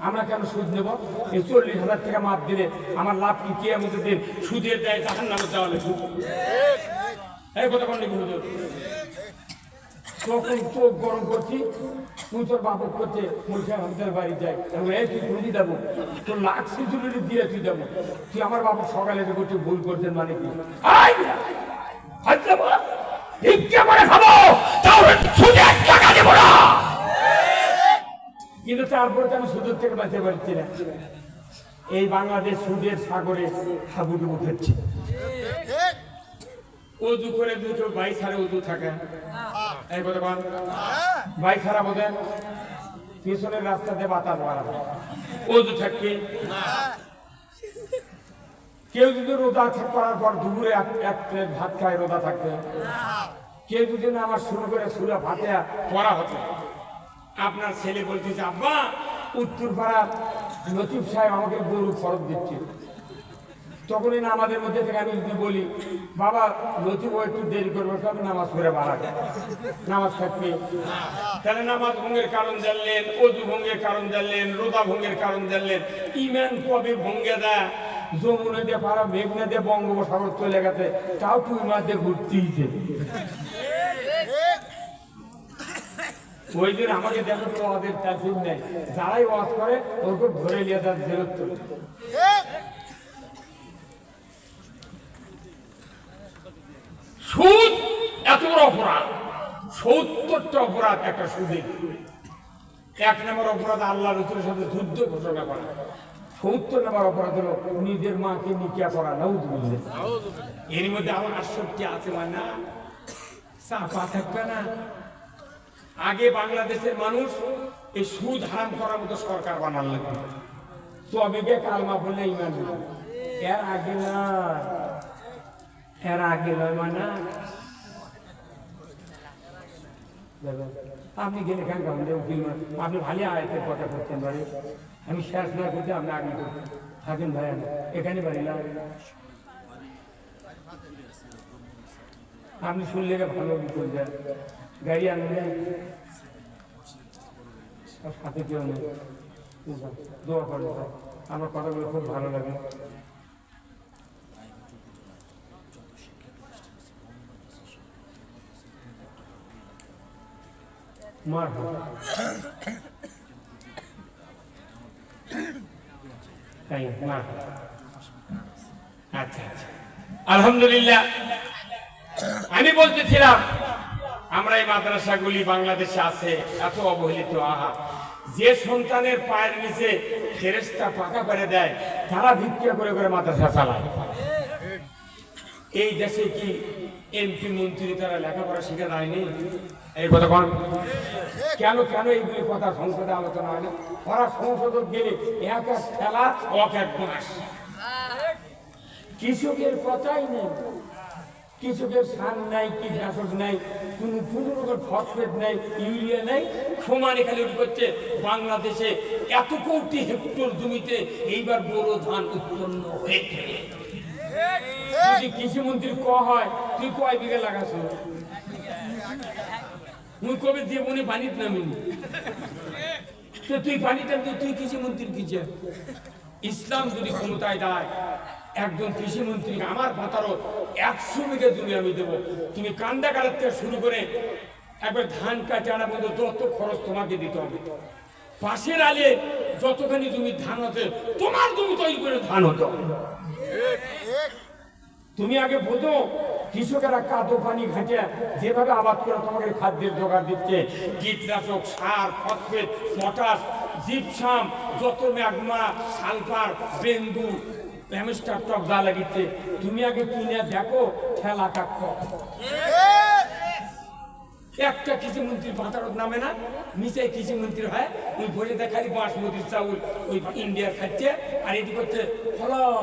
আমরা কেন সুদ নেব? এই 40,000 টাকা মাপ দিলে আমার লাভ কি? কে আমাদের দিন সুদের দেয়, জাহান্নামে যাওয়া লাগবে। এই কথা বললে বুঝলো। তখন চোখ গরম করছি, তুই তোর বাপক করছে, আমাদের বাড়ি যাই, এই তুই খুঁজি দেবো, তোর লাখ সিচুরিটি দিয়ে তুই দেবো, তুই আমার বাপক সকালে করছে, ভুল করছেন মানে কি? কিন্তু তারপরে আমি সুদের থেকে বাঁচতে পারছি না। এই বাংলাদেশ সুদের সাগরে হাবুডুবু খাচ্ছে। উজু করে দুটো ভাই ছাড়া উজু থাকে, এই কথা বল, ভাই ছাড়া বোধেন পিছনের রাস্তাতে বাতাস বাড়াবে, উজু থাকবে। কেউ যদি রোজা করার পর দুপুরে এক প্লেট ভাত খায়, রোজা থাকবে। কেউ যদি না আমার শুরু করে সুরা ফাতিহা পড়া হতো, আপনার ছেলে বলতেছে, আব্বা উত্তরপাড়া লতিফ সাহেব আমাকে গরু ফরত দিচ্ছে। তখনই না আমাদের মধ্যে থেকে আমি যদি বলি বাবা লতিফ ও একটু দেরি করবে, তবে নামাজ পড়ে বাড়াবে, নামাজ থাকবে। তাহলে নামাজ ভঙ্গের কারণ জানলেন, অজু ভঙ্গের কারণ জানলেন, রোজা ভঙ্গের কারণ জানলেন। ইমান কবে ভঙ্গে দেয়? যমুনা দিয়ে পাড়া মেঘনা দিয়ে বঙ্গোপসাগর চলে গেছে, তাও তুই মাছ দিয়ে ঘুরতেইছে। ওই দিন আমাকে দেখো তো ওদের তাসির নেই, যারাই ওয়াজ করে ওরকম ধরে নিয়ে তার জেরত তোলে। সুদ এত বড় অপরাধ, ৭০টা অপরাধ একটা সুদে। ১ নম্বর অপরাধ আল্লাহ রসুলের সাথে যুদ্ধ ঘোষণা করা। ৭০ নম্বর অপরাধ হলো নিজের মাকে নিকিয়া করা। নাউযুবিল্লাহ। এর মধ্যে আমার ৬৮ আছে, মানে চাপা থাকবে না। আগে বাংলাদেশের মানুষ এই সুদ হারাম করার মতো সরকার বানাল লাগবে। তবে গিয়ে কালমা বললে ইমান হবে। এর আগে না, এর আগে নয় মানে আপনি গেলে খান উকিল, আপনি ভালো আয়তের কথা করতেন বাড়ি, আমি শেষ না করতে আপনি আগে করতেন থাকেন ভাই, এখানে বাড়ি না আপনি শুনলে ভালো বিপদ দেন, গাড়ি আনবেন সাথে কেউ নেই, দোয়া করেন ভাই, আমার কথাগুলো খুব ভালো লাগে। মার আচ্ছা আচ্ছা, আলহামদুলিল্লাহ। আমি বলতেছিলাম আমরা এই মাদ্রাসাগুলি বাংলাদেশে আছে, এত অবহেলিত। আহা, যে সন্তানের পায়ের নিচে ফেরেশতা পাকা করে দেয়, তারা ভিক্ষা করে করে মাদ্রাসা চালায়। এই দেশে কি এমপি মন্ত্রী তারা লেখাপড়া শিখে দেয়নি? এই কথা কোন কেন কেন এইগুলি কথা সংসদে আলোচনা হয় না? ওরা সংসদ গেলে এক এক খেলা, এক এক মাস। কৃষকের কথাই নেই, কৃষকের সার নাই, কীটনাশক নাই, কোনো রকম ফসফেট নাই, ইউরিয়া নাই, সমানে খালি উঠে করছে। বাংলাদেশে এত কোটি হেক্টর জমিতে এইবার বোরো ধান উৎপন্ন হয়েছে। যদি কৃষিমন্ত্রী ক হয় তুই কয় বিঘা লাগাছ, মুই কবে জীবনে পানিত নামিনি, তো তুই পানিটা তুই কৃষিমন্ত্রীর কিছে। ইসলাম যদি ক্ষমতায় দেয় একজন কৃষিমন্ত্রী, আমার পাতারও 100 বিঘা জমি আমি দেবো। তুমি কান্দা কাটার থেকে শুরু করে একবার ধান কাটে আনা পর্যন্ত যত খরচ তোমাকে দিতে হবে। পাশের আলে যতখানি জমি ধান আছে তোমার জমি তৈরি করে ধান হতে হবে। তুমি আগে বোঝো কৃষকেরা কাদো পানি ঘাটে যেভাবে আবাদ করে তোমাকে খাদ্যের জোগাড় দিচ্ছে, কীটনাশক, সার, ফসফেট, পটাশ, জিপসাম, যত ম্যাগমা, সালফার, বেন্দু, হ্যামস্টার টক যা লাগিচ্ছে, তুমি আগে কিনে দেখো ঠেলা কাক। একটা কৃষিমন্ত্রীর পাতারত নামে না, নিচে কৃষিমন্ত্রী হয়, ওই ভরে দেখালি বাসমতির চাউল ওই ইন্ডিয়ার খাচ্ছে, আর এটি করছে ফলাও,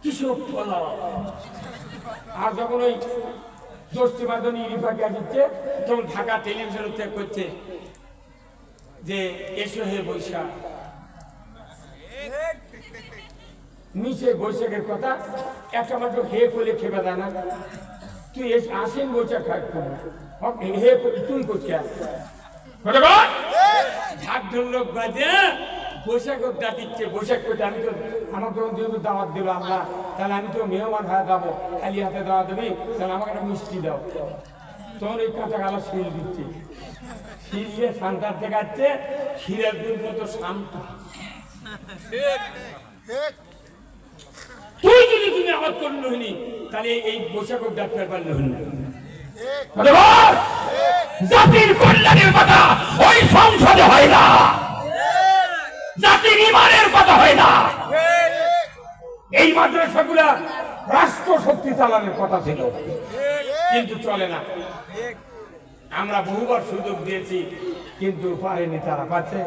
কৃষক ফলাও। আর যখন ওই জ্যৈষ্ঠী বাদনী ইরিফা গ্যাস দিচ্ছে, তখন ঢাকা টেলিভিশন করছে যে এসো হে বৈশাখ। নিচে বৈশাখের কথা একটা মাত্র হে করে খেবে দেয় না, তুই আসেন বৈশাখ খাই হে তুই করছে ঢাক ঢোলক বাজে বৈশাখ ডাকিচ্ছে। বৈশাখ করতে আমি তো আমার যখন যেহেতু দাওয়াত দিল আমরা, তাহলে আমি তো মেহমান হয়ে যাবো, খালি হাতে দাওয়াত দেবি, তাহলে আমাকে একটা মিষ্টি দাও। তখন ওই কাঁচা গালা শিল দিচ্ছে, শিল দিয়ে সান্তার দেখাচ্ছে, ক্ষীরের দুধ মতো শান্ত। তুই যদি তুমি আবাদ করলে হইনি, তাহলে এই বৈশাখ ডাক্তার পারলে হইনি। জাতির কল্যাণের কথা ওই সংসদে হয় না, জাতির ইমানের কথা হয় না। এই মাদ্রাসাগুলা রাষ্ট্র শক্তি চালানোর কথা ছিল, কিন্তু চলে না। আমরা বহুবার সুযোগ দিয়েছি, কিন্তু পারেনি তারা। পাচ্ছে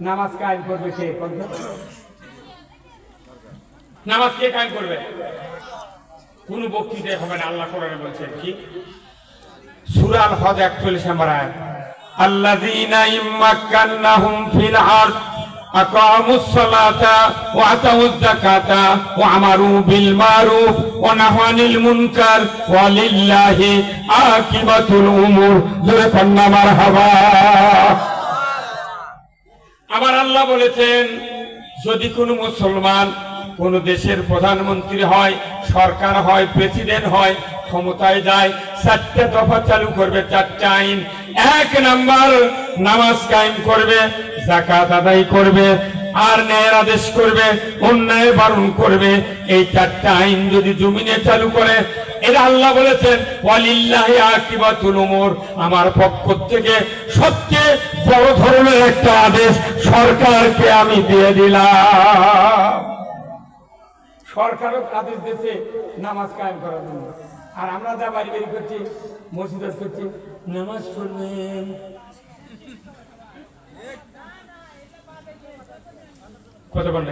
নামাজ কায়েম করবে কে? নামাজ কে কায়েম করবে? কোন বক্তৃতায় হবে না। আল্লাহ কোরআনে বলছেন কি? সূরা আল হজ ৪১ নম্বর আয়াত, আল্লাযীনা ইম্মাক্কান্নাহুম ফিল আরদ আকামুস সালাতা ওয়া আতাউয যাকাতা ওয়া আমারু বিল মারুফ ওয়া নাহাউ আনিল মুনকার ওয়া লিল্লাহি আকিবাতুল উমুর। জোরে কন্না মারহাবা। আমার আল্লাহ বলেছেন, যদি কোনো মুসলমান কোন দেশের প্রধানমন্ত্রী হয়, সরকার হয়, প্রেসিডেন্ট হয়, ক্ষমতায় যায়, 4টা দফা চালু করবে, 4টা আইন। 1 নাম্বার, নামাজ কায়েম করবে, যাকাত আদায় করবে, আর ন্যায়ের আদেশ করবে, অন্যায় বারণ করবে। এই 4টা আইন যদি জমিনে চালু করে, এটা আল্লাহ বলেছেন ওয়ালিল্লাহি আকিবাতুল উমুর, আমার পক্ষ থেকে সবচেয়ে বড় ধরনের একটা আদেশ সরকারকে আমি দিয়ে দিলাম। সরকারও আদেশ দিয়েছে নামাজ কায়েম করার জন্য, আর আমরা যা বাড়ি বাড়ি করছি, মসজিদ করছি, নামাজ পড়বেন। কত বল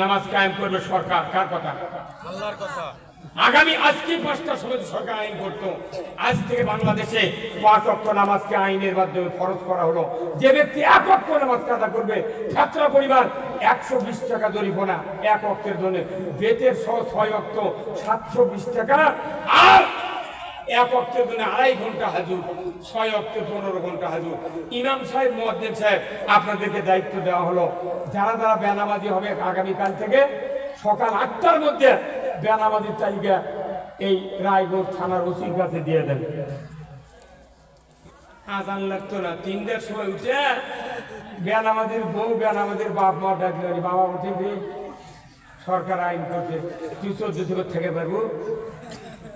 নামাজ কায়েম করবে সরকার, কার কথা? আল্লাহর কথা। আগামী আজকে 5টার সময় সরকার আইন করতো, আজ থেকে বাংলাদেশে 5 ওয়াক্ত নামাজকে আইনের মাধ্যমে ফরজ করা হলো। যে ব্যক্তি 1 ওয়াক্ত নামাজ কাজা করবে, ছাত্রা পরিবার 120 টাকা জরিমানা 1 ওয়াক্তের জন্য, বেতের সহ 6 ওয়াক্ত 720 টাকা, আর 1 ওয়াক্তের জন্য 2.5 ঘন্টা হাজুর, 6 ওয়াক্তে 15 ঘন্টা হাজুর। ইমাম সাহেব, মুয়াজ্জিন সাহেব, আপনাদেরকে দায়িত্ব দেওয়া হলো, যারা যারা বেনামাজি হবে আগামীকাল থেকে সকাল 8টার মধ্যে বেনামাজির তালিকা এই রায়গঞ্জ থানার ওসির কাছে দিয়ে দেন। আজান লাগতো না, 3টার সময় উঠে বেনামাজির বউ, বেনামাজির বাপ মা ডাকলে, বাবা উঠে সরকার আইন করছে, তুই 14 থেকে পারবো,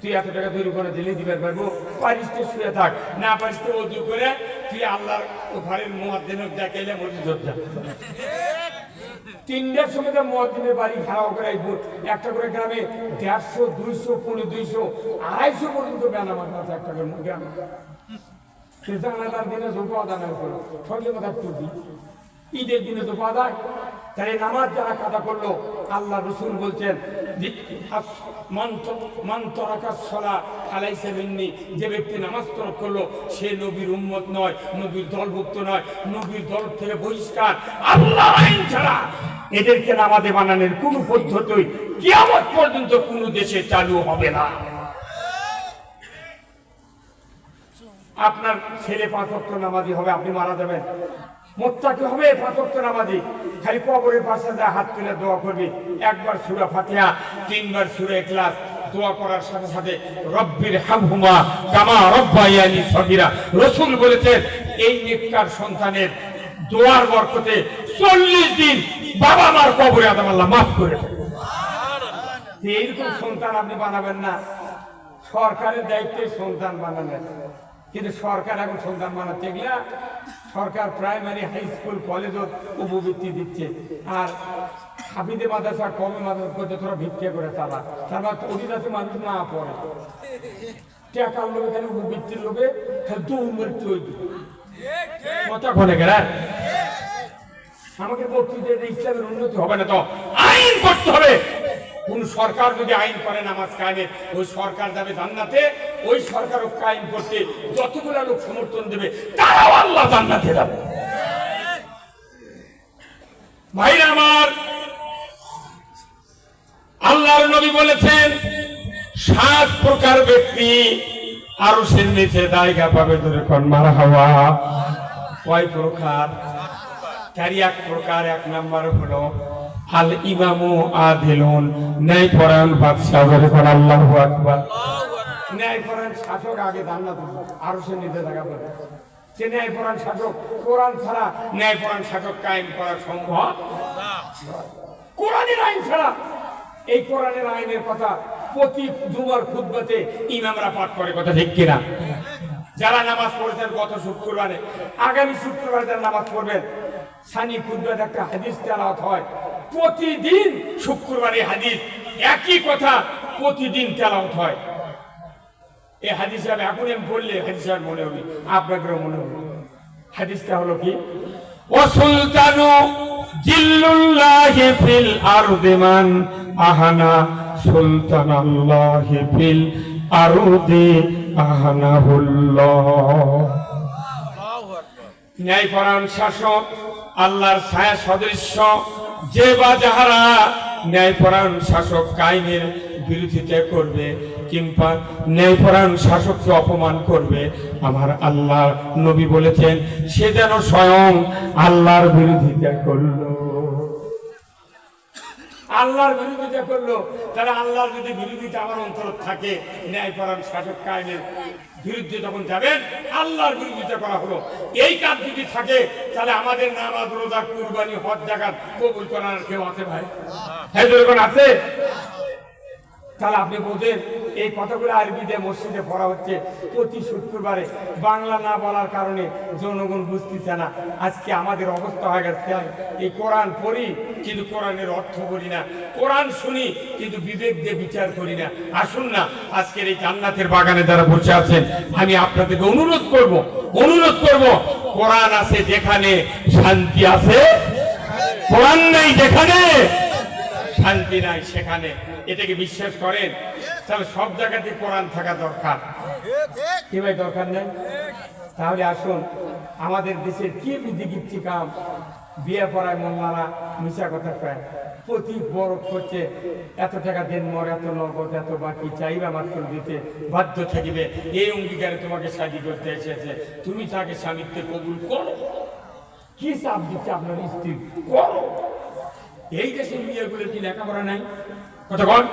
তুই এত টাকা তৈরি করে দিলে দিতে পারবো, পারিস তো শুয়ে থাক, না পারিস তো ওযু করে তুই আল্লাহর ঘরের মুয়াজ্জিনকে ডাকাইলে মসজিদ যা। 3টার সময় মুয়াজ্জিনের বাড়ি ঘেরাও করে একটা করে গ্রামে 150, 200, 250, 250 পর্যন্ত বেনামাজ আছে একটা করে গ্রামে। সে জানালার দিনে জোপা আদান করো, সঙ্গে কথা টুপি, ঈদের দিনে জোপা আদায়। তাই নামাজ যারা কাদা করলো, আল্লাহ রসুল বলছেন যে ব্যক্তি নামাজ তরক করলো সে নবীর উম্মত নয়, নবীর দলভুক্ত নয়, নবীর দল থেকে বহিষ্কার। আল্লাহ আইন ছাড়া এদেরকে নামাজে বানানোর কোন পদ্ধতি কিয়ামত পর্যন্ত কোন দেশে চালু হবে না। আপনার ছেলে 5 ওয়াক্ত নামাজি হবে, আপনি মারা যাবেন, মুত্তাকি হবে, 5 ওয়াক্ত নামাজি, খালি কবরের পাশে যা হাত তুলে দোয়া করবি, 1বার সূরা ফাতিহা, 3বার সূরা ইখলাস, দোয়া করার সাথে সাথে রব্বির হামহুমা কামা রব্বায়ানি সগীরা। রাসূল বলেছেন এই নেককার সন্তানের দোয়ার বরকতে 40 দিন বাবা মার কবরে আদম আল্লাহ মাফ করে দেন। এইরকম সন্তান আপনি বানাবেন না, সরকারের দায়িত্বে সন্তান বানাবেন। কিন্তু সরকার এখন সন্তান বানাচ্ছে, এগুলা সরকার প্রাইমারি, হাই স্কুল, কলেজও উপবৃত্তি দিচ্ছে, আর হাফিজে মাদ্রাসা, কমে মাদ্রাসা করতে তোরা ভিক্ষা করে চালা, তারপর অধিকাংশ মানুষ না পড়ে, টাকার লোভে, খালি উপবৃত্তির লোভে খালি দৌড় তৈরি কথা ঘনে গেলা। আমাকে বক্তৃতা যে ইসলামের উন্নতি হবে না, তো আইন করতে হবে। কোন সরকার যদি আইন করে নামাজ কায়েমের, ওই সরকার যাবে জান্নাতে, ওই সরকারও কায়েম করতে যতগুলো লোক সমর্থন দেবে তারাও আল্লাহ জান্নাতে যাবে। ভাইরা আমার, আল্লাহর নবী বলেছেন 7 প্রকার ব্যক্তি আরশের নিচে জায়গা পাবে। ধরে কোন মারহাবা। কয় প্রকার? 4 প্রকার। 1 নাম্বার হলো আল ইমামু আদিলুন, ন্যায়পরায়ণ বাদশা। বলে কোন আল্লাহু আকবার। ন্যায়পরায়ণ শাসক আগে জান্নাতে আরশের নিচে জায়গা পাবে। সে ন্যায়পরায়ণ শাসক, কোরআন ছাড়া ন্যায়পরায়ণ শাসক কায়েম করা সম্ভব না। কোরআনের আইন ছাড়া, এই কোরআনের আইনের কথা প্রতি জুমার খুতবাতে ইমামরা পাঠ করে, কথা ঠিক কিনা? যারা নামাজ পড়েছেন গত শুক্রবারে, আগামী শুক্রবারে যারা নামাজ পড়বেন, সানি খুতবাতে একটা হাদিস তেলাওয়াত হয় প্রতিদিন। শুক্রবারে হাদিস একই কথা প্রতিদিন তেলাওয়াত হয়। এই হাদিস সাহেব এখন আমি বললে হাদিস সাহেব মনে হবে, আপনাদেরও মনে হবে। হাদিসটা হলো কি? ও সুলতানু জিল্লুল্লাহি ফিল আরদি মান আহানা সুলতানাল্লাহি ফিল আরদি সুবহানাল্লাহ। ন্যায়পরায়ণ শাসক আল্লাহর ছায়া সদৃশ্য যে বা যাহারা ন্যায়পরায়ণ শাসক কায়েমের বিরোধিতা করবে কিংবা ন্যায়পরায়ণ শাসককে অপমান করবে, আমার আল্লাহ নবী বলেছেন সে যেন স্বয়ং আল্লাহর বিরোধিতা করলো। আল্লাহর বিরোধিতা করলো, তারা আল্লাহর যদি বিরোধিতা আমার অন্তর থাকে, ন্যায়পরায়ণ শাসক কায়েমের বিরুদ্ধে যখন যাবেন আল্লাহর বিরোধিতা করা হলো, এই কাজ যদি থাকে তাহলে আমাদের নামাজ রোজা কুরবানি হজ জাকাত কবুল করার কেউ আছে ভাই? হ্যাঁ যখন আছে। তাহলে আপনি বোঝেন এই কথাগুলো আরবিতে মসজিদে পড়া হচ্ছে প্রতি শুক্রবারে, বাংলা না বলার কারণে জনগণ বুঝতেছে না। আজকে আমাদের অবস্থা হয়ে গেছে, এই কোরআন পড়ি কিন্তু কোরআনের অর্থ বলি না, কোরআন শুনি কিন্তু বিবেক দিয়ে বিচার করি না। আসুন না আজকের এই জান্নাতের বাগানে যারা বসে আছেন, আমি আপনাদেরকে অনুরোধ করব কোরআন আছে যেখানে শান্তি আছে, কোরআন নেই যেখানে শান্তি নাই সেখানে। এটাকে বিশ্বাস করেন? তাহলে সব জায়গাতে কোরআন থাকা দরকার, কি ভাই দরকার নেই? তাহলে আসুন, আমাদের দেশের কি বিধিগিপ্তি কাম, বিয়ে পড়ায় মোল্লারা মিশা কথা কয়, প্রতি বড় করছে এত টাকা দেন মর, এত নগদ, এত বাকি চাইবা মাত্র দিতে বাধ্য থাকিবে। এই অঙ্গীকারে তোমাকে শাদী করতে এসেছে, তুমি তাকে স্বামীত্বে কবুল করো। কি চাপ দিচ্ছে আপনার স্ত্রী? করো। এই দেশের মেয়েগুলোর কি লেখাপড়া নাই? কতক্ষণ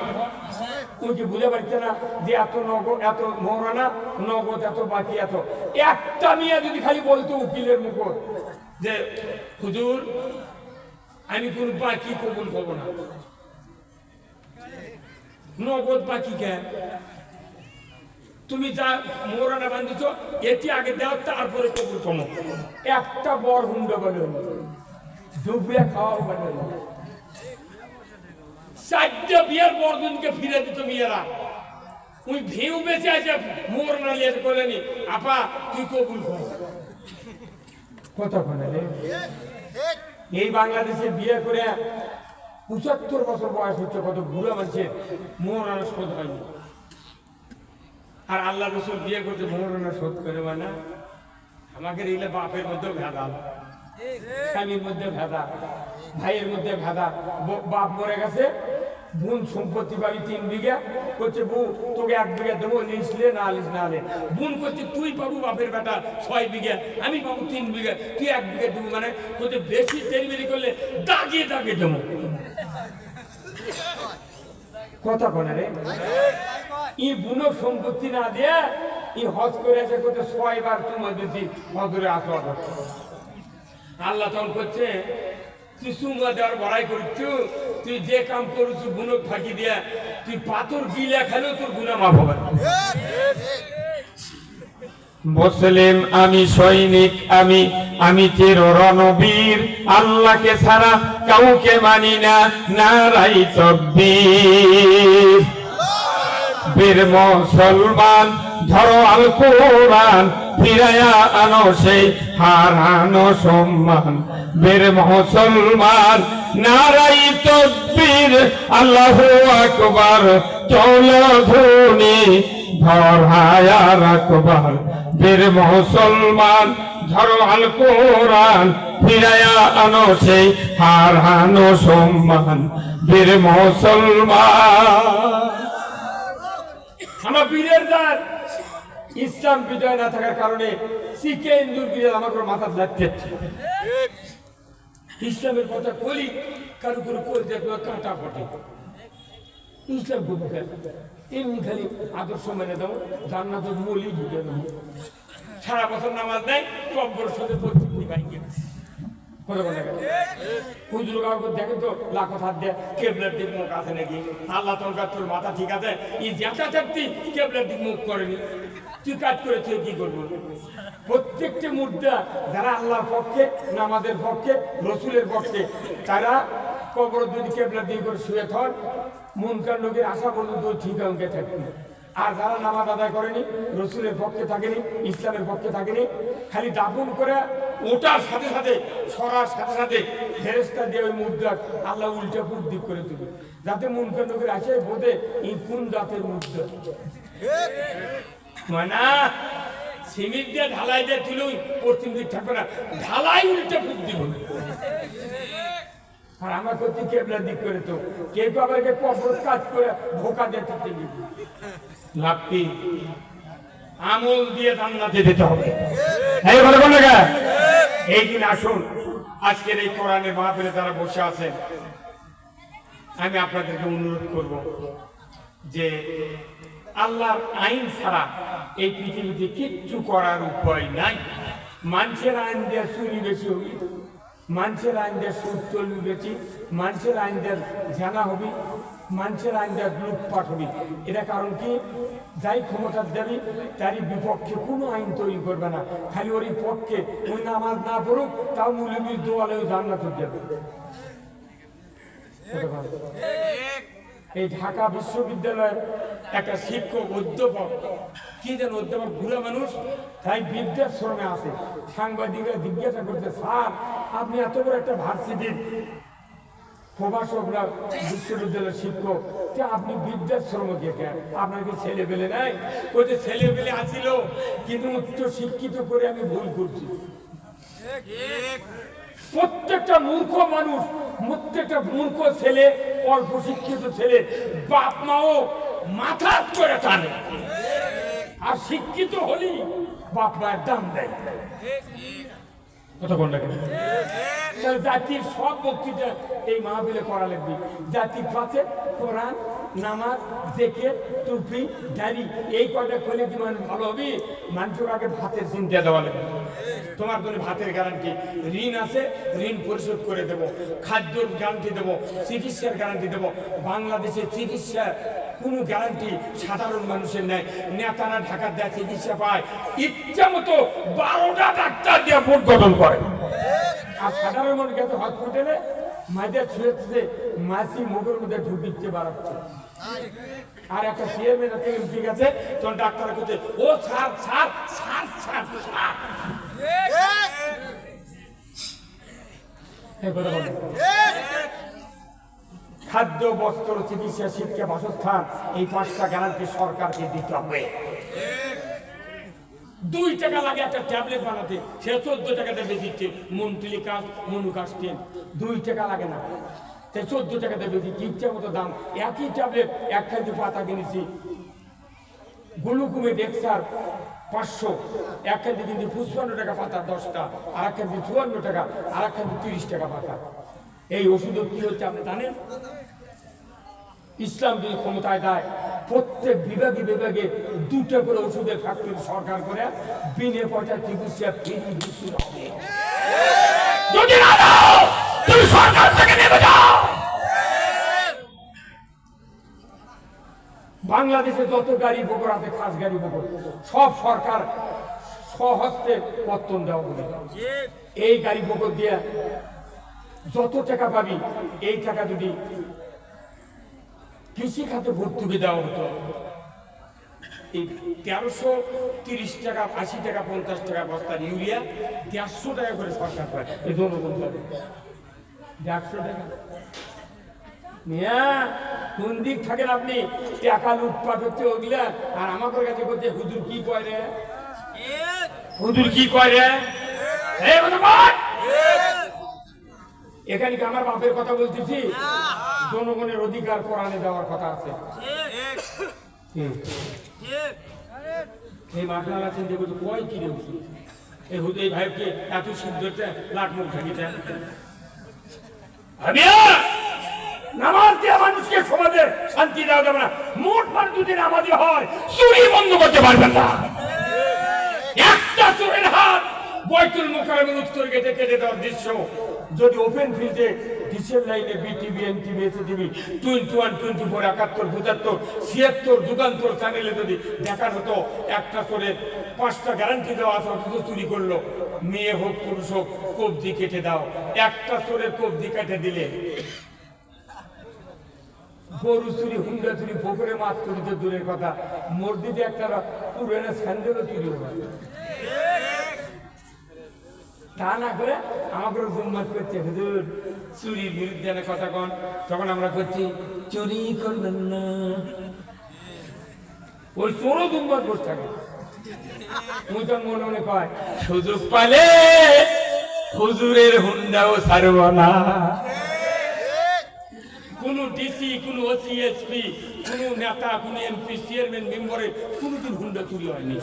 ওই যে বুঝে পারছে না যে এত নগদ, এত মৌরানা নগদ, এত বাকি, এত। একটা মেয়ে যদি খালি বলতো উকিলের মুখর যে হুজুর আমি কোন বাকি কবুল করবো না, নগদ বাকি কেন, তুমি যা মৌরানা বান্ধিছ এটি আগে দাও তারপরে কবুল করো। একটা বর হুন্ড বলে ডুবিয়ে খাওয়াও বলে, চারটা বিয়ের বর্জনকে ফিরে দিত মেয়েরা। ওই ভিউ বেঁচে আছে মোর না লিয়ে বলেনি আপা তুই কবুল কর। কতক্ষণ এই বাংলাদেশে বিয়ে করে ৭৫ বছর বয়স হচ্ছে, কত বুড়া মানুষের মোহরানা শোধ হয়নি। আর আল্লাহ রসুল বিয়ে করতে মোহরানা শোধ করে মানে আমাকে এগুলো বাপের মধ্যেও ভেদাল, স্বামীর মধ্যে ভেদা, ভাইয়ের মধ্যে ভেদা। বাপ মরে গেছে, বোন সম্পত্তি পাবি 3 বিঘা, করছে বউ তোকে 1 বিঘা দেবো, লিসলে না লিস না লে। বোন করছে তুই পাবো বাপের বেটা 6 বিঘা, আমি পাবো 3 বিঘা, তুই 1 বিঘা দেবো। মানে করছে বেশি তেরি করলে দাগিয়ে দাগিয়ে দেবো। কথা কোনে রে, ই বুনো সম্পত্তি না দিয়ে ই হজ করে এসে করতে 6 বার তোমার দিচ্ছি হজরে আসো। আল্লাহ তখন করছে তুই সুমা দেওয়ার বড়াই করছু, তুই যে কাম করছু বুনক ফাঁকি দিয়া, তুই পাথর গিলা খেলেও তোর গুনাহ মাফ হবে। মুসলিম আমি, সৈনিক আমি, আমি চির রণবীর, আল্লাহকে ছাড়া কাউকে মানি না, নারাই তাকবীর। বীর মুসলমান ধরো আল কোরআন, ফিরায়া আনো সেই হারানো সম্মান। বীর মুসলমান নারাই তাকবীর, আল্লাহু আকবার, জলধ্বনি ধরায়া রাখবার। বীর মুসলমান ধরো আল কোরআন, ফিরায়া আনো সেই হারানো সম্মান। বীর মুসলমান আমার বীরের জাত ইসলাম বিজয় না থাকার কারণে শিখে হিন্দুর বিজয় আমার মাথা লাগছে। ইসলামের কথা বলি কারো করে কল দেখবে কাঁটা পটে, ইসলাম ভূমিকা এমনি খালি আদর্শ মেনে দাও, জান্নাতের মূলই ঢুকে দেবো। সারা বছর নামাজ নেয়, কব্বর সাথে প্রতিদিন বাইকে হুজুর কাউকে দেখে তো লাখো হাত দেয় কেবলার দিক মুখ আছে নাকি? আল্লাহ তোর মাথা ঠিক আছে, এই যেটা চাচ্ছি কেবলার দিক মুখ করেনি, তুই কাজ করে তুই কি করবো? প্রত্যেকটি মুদ্রা যারা আল্লাহর পক্ষে, নামাজের পক্ষে, রসুলের পক্ষে, তারা কবর যদি কেবলার দিক করে শুয়ে থর, মুনকার লোকের আশা পর্যন্ত ঠিক অঙ্কে থাকবে। আর যারা নামাজ আদায় করেনি, রসুলের পক্ষে থাকেনি, ইসলামের পক্ষে থাকেনি, খালি দাফন করে ওটার সাথে সাথে সরার সাথে সাথে ফেরেশতা দিয়ে ওই মুদ্রা আল্লাহ উল্টা পুর দিক করে দেবে, যাতে মুনকার লোকের আসে বোধে এই কোন জাতের মুদ্রা। মানা সিমেন্ট দিয়ে ঢালাই দিয়ে তুলে পশ্চিম দিক থাকবে না, ঢালাই উল্টে ফুট দিব। আর আমার করতে কেবলা দিক করে তো কেউ আমাকে কবর কাজ করে ধোকা দিতে দিবি লাভটি আমল দিয়ে জান্নাতে যেতে হবে। এই কথা কোন জায়গা? এই দিন আসুন, আজকের এই কোরআনের মাহফিলে যারা বসে আছেন, আমি আপনাদেরকে অনুরোধ করব যে আল্লাহর আইন ছাড়া এই পৃথিবীতে কিচ্ছু করার উপায় নাই। মানুষের আইন দিয়ে চুরি বেশি হবি, মানুষের আইন দিয়ে সুদ চলবি বেশি, মানুষের আইন দিয়ে জানা হবি, মানুষের আইন দিয়ে লুটপাট হবি। এটা কারণ কি? যাই ক্ষমতা দেবি তারই বিপক্ষে কোনো আইন তৈরি করবে না, খালি ওরই পক্ষে ওই নামাজ না পড়ুক তাও মুলিবির দোয়ালেও জান্নাত যাবে। এই ঢাকা বিশ্ববিদ্যালয়ের একটা শিক্ষক অধ্যাপক, কি যেন অধ্যাপক ভুলা মানুষ, তাই বৃদ্ধাশ্রমে আছে। সাংবাদিকরা জিজ্ঞাসা করছে, স্যার আপনি এত বড় একটা ভার্সিটির প্রভাষকরা বিশ্ববিদ্যালয়ের শিক্ষক, আপনি বৃদ্ধাশ্রমে গিয়ে আপনার কি ছেলে পেলে নাই? ওই যে ছেলে পেলে আসিল, কিন্তু উচ্চ শিক্ষিত করে আমি ভুল করছি। প্রত্যেকটা মূর্খ মানুষ, প্রত্যেকটা মূর্খ ছেলে, অল্প শিক্ষিত ছেলে বাপ মাও মাথা করে টানে, আর শিক্ষিত হলি বাপ মায়ের দাম দেয়। কতক্ষণ লাগে? জাতির সব বক্তৃতা এই মাহফিলে করা লাগবে। জাতির কাছে কোরআন, নামাজ, জেকের, টুপি, দাড়ি এই কয়টা করলে কি মানুষ ভালো হবে? মানুষের আগে ভাতের চিন্তা দেওয়া লাগবে। তোমার জন্য ভাতের গ্যারান্টি, ঋণ আছে ঋণ পরিশোধ করে দেব, খাদ্যর গ্যারান্টি দেবো, চিকিৎসার গ্যারান্টি দেবো। বাংলাদেশে চিকিৎসার কোনো গ্যারান্টি সাধারণ মানুষের নেই। নেতারা ঢাকার দেয় চিকিৎসা পায়, ইচ্ছা মতো 12টা ডাক্তার দিয়ে ভোট গঠন করে। আর সাধারণ মানুষ গেছে হসপিটালে মাঝে ছুঁয়েছে, মাসি মুখের মধ্যে ঢুকিচ্ছে বাড়াচ্ছে। আর একটা সিএম এর ঠিক আছে, তখন ডাক্তার করছে ও sir sir sir sir sir. খাদ্য, বস্ত্র, চিকিৎসা, শিক্ষা, বাসস্থান এই 5টা গ্যারান্টি সরকারকে দিতে হবে। 2 টাকা লাগে একটা ট্যাবলেট বানাতে, সে 14 টাকাতে বেশিচ্ছে। মন্ত্রিকাস মনুকাস্টেন 2 টাকা লাগে না, সে 14 টাকাতে বেশি। ইচ্ছা মতো দাম। একই ট্যাবলেট 1 কেজি পাতা কিনেছি গ্লুকোমেট এক্সার 500, 1 কেজি কিন্তু 55 টাকা পাতা 10টা, আর 1 কেজি 54 টাকা, আর 1 কেজি 30 টাকা পাতা। এই ওষুধের কি হচ্ছে আপনি জানেন? ইসলাম যদি ক্ষমতায় দেয়, প্রত্যেক বিভাগে বিভাগে 2টা করে ওষুধের ফ্যাক্টরি সরকার করে বিনে পয়সা চিকিৎসা ফ্রি দিতে হবে। যদি না দাও তুমি সরকার থেকে নেমে যাও। বাংলাদেশে যত গাড়ি বকর আছে, খাস গাড়ি বকর, সব সরকার স্বহস্তে পত্তন দেওয়া হবে। এই গাড়ি বকর দিয়ে যত টাকা পাবি, এই টাকা যদি কৃষি খাতে ভর্তুকি দেওয়া হতো, এই 1330 টাকা 80 টাকা 50 টাকা বস্তার ইউরিয়া 150 টাকা করে সরকার পায়। এই জনগণ পাবে 150 টাকা। মিয়া কোন দিক থাকেন আপনি? টাকা লুটপাট হচ্ছে ওগুলা, আর আমাদের কাছে বলছে হুজুর কি কয় রে, হুজুর কি কয় রে? এই কথা বল। এখানে কি আমার বাপের কথা বলতেছি? জনগণের অধিকার কোরআনে দেওয়ার কথা আছে। এই মাঠনাল আছেন যে বলছে কয় কি রে হুজুর? এই হুজুর এই ভাইকে এত সিদ্ধতে লাখ মুখ থাকিতে নামাজ দিয়ে মানুষকে সমাজে শান্তি দেওয়া যাবে না। মোট বার যদি নামাজি হয়, চুরি বন্ধ করতে পারবেন না। একটা চোরের হাত বৈতুল মুকাররমের উত্তর গেটে কেটে দেওয়ার দৃশ্য যদি ওপেন ফিল্ডে ডিসেল লাইনে বিটিভি, এনটিভি, এসটিভি 21, 24, 71, 75, 76 যুগান্তর চ্যানেলে যদি দেখার হতো, একটা চোরের 5টা গ্যারান্টি দেওয়া আছে, অথচ চুরি করলো, মেয়ে হোক পুরুষ হোক, কবজি কেটে দাও। একটা চোরের কবজি কেটে দিলে গরু চুরি, হুন্ডা চুরি, পুকুরে মাছ চুরি তো দূরের কথা, মসজিদে একটা পুরোনো স্যান্ডেলও চুরি হবে। তা না করে আমাকে জুম্মাত করছে হুজুর চুরির বিরুদ্ধে কথা কন, তখন আমরা করছি চুরি করবেন না। ওই চোরও জুম্মাত বসে থাকে। মুই তো মনে মনে কয় সুযোগ পালে হুজুরের হুন্ডাও ছাড়ব না। কোন ডিসি, কোন ওসি, এসপি, কোন নেতা, কোন এমপি, চেয়ারম্যান, মেম্বারের কোনোদিন হুন্ডা চুরি হয়নি।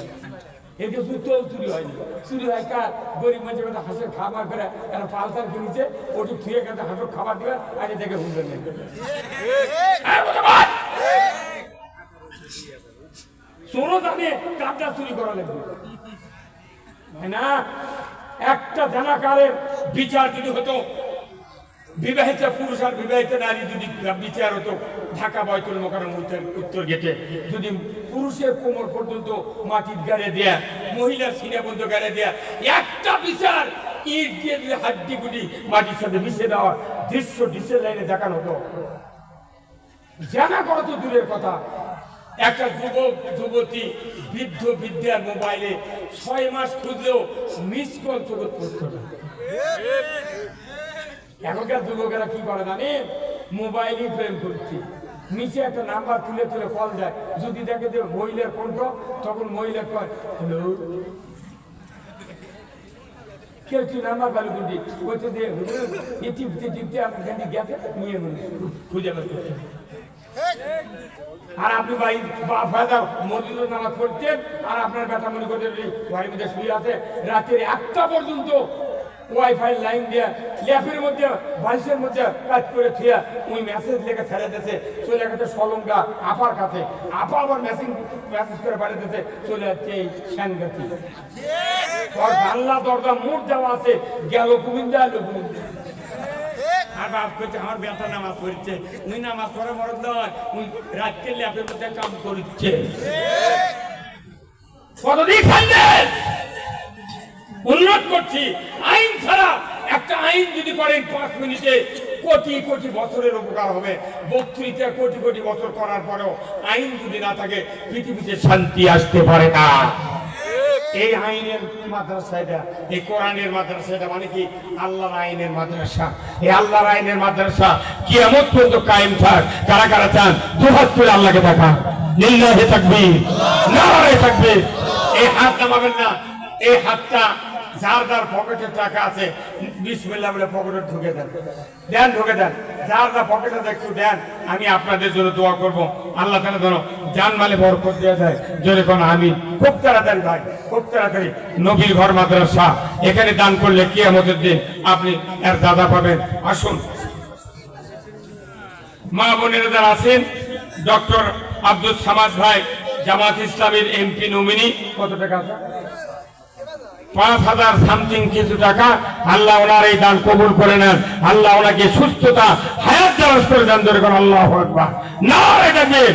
একে জুতোও চুরি হয়নি। চুরি হয় কার? গরিব মানুষের কথা হাঁসের খাবার করে একটা পালসার কিনেছে, ওটি থুয়ে গেছে হাঁসের খাবার দিবে, আগে থেকে হুন্ডা নেবে। চোরও জানে কাজটা চুরি করা লাগবে না। একটা জানাকারের বিচার যদি হতো, বিবাহিত পুরুষ আর বিবাহিত নারী যদি বিচার হতো ঢাকা বাইতুল মোকাররমের উত্তর গেটে, যদি পুরুষের কোমর পর্যন্ত মাটির গাড়ে দেয়া, মহিলার সিনা পর্যন্ত গাড়ে দেয়া, একটা বিচার ইট দিয়ে যদি হাড্ডি গুলি মাটির সাথে মিশে দেওয়া দৃশ্য ডিসেল লাইনে দেখানো হতো, জানা করা তো দূরের কথা। একটা যুবক যুবতী বৃদ্ধ বিদ্যার মোবাইলে 6 মাস খুঁজলেও মিস কল জগৎ করতো না। এখনকার যুবকেরা কি করে জানে? মোবাইলই প্রেম করছে, নিচে একটা নাম্বার তুলে তুলে কল দেয়, যদি দেখে যে মহিলার কণ্ঠ, তখন মহিলা কয় হ্যালো, কেউ তুই নাম্বার ভালো করবি, বলছে দিয়ে টিপতে টিপতে আপনার গাড়ি গেছে নিয়ে খুঁজে বের করছে। আর আপনি ভাই ফায়দা মসজিদের নামাজ পড়ছেন, আর আপনার ব্যথা মনে করছেন ঘরের মধ্যে শুয়ে আছে, রাতের 1টা পর্যন্ত ওয়াইফাই লাইন দিয়ে ল্যাপের মধ্যে বালিশের মধ্যে কাজ করে থিয়া ওই মেসেজ লেগে ছেড়ে দিতেছে, চলে গেছে সলঙ্গা আপার কাছে, আপা আবার মেসেজ করে পাঠাতেছে, চলে যাচ্ছে এই সাংঘাতিক। জানলা দরজা মোট দেওয়া আছে, গেল কুমিন্দা এলো কুমিন্দা। আর বাপ করছে আমার ব্যথা নামাজ পড়ছে, উনি নামাজ পড়ে মরদ নয়, উনি রাতকে ল্যাপের মধ্যে কাম করছে। কতদিন খাইলেন? অনুরোধ করছি, আইন ছাড়া একটা আইন যদি করেন 5 মিনিটে কোটি কোটি বছরের উপকার হবে। 32 কোটি কোটি বছর করার পরেও আইন যদি না থাকে পৃথিবীতে শান্তি আসতে পারে না। এই আইনের মাদ্রাসাটা, এই কোরআনের মাদ্রাসাটা মানে কি? আল্লাহর আইনের মাদ্রাসা। এই আল্লাহর আইনের মাদ্রাসা কিয়ামত পর্যন্ত কায়েম থাক। কারা কারা চান দুহাত তুলে আল্লাহকে দেখা, লিল্লাহি তাকবীর, নারায়ে তাকবীর। এই হাত নামাবেন না, এই হাতটা যার যার পকেটে টাকা আছে বিসমিল্লাহ বলে পকেটে ঢুকে দেন, দেন ঢুকে দেন, যার যার পকেটে একটু দেন। আমি আপনাদের জন্য দোয়া করব, আল্লাহ তাআলা যেন জানমালে বরকত দিয়ে দেয়। জোরে কোন আমিন। খুব তাড়াতাড়ি ভাই, খুব তাড়াতাড়ি নবীর ঘর মাদ্রাসা, এখানে দান করলে কিয়ামতের দিন আপনি এর দাদা পাবেন। আসুন মা বোনেরা যারা আছেন, ডক্টর আব্দুল সামাদ ভাই জামাত ইসলামের এমপি নমিনি, কত টাকা আছে? 5,000 সামথিং কিছু টাকা। আল্লাহ ওনার এই দান কবুল করে নেন, আল্লাহ ওনাকে সুস্থতা হায়াত দারাজ করে দেন। ধরে কোন আল্লাহু আকবার, নারে তাকবীর।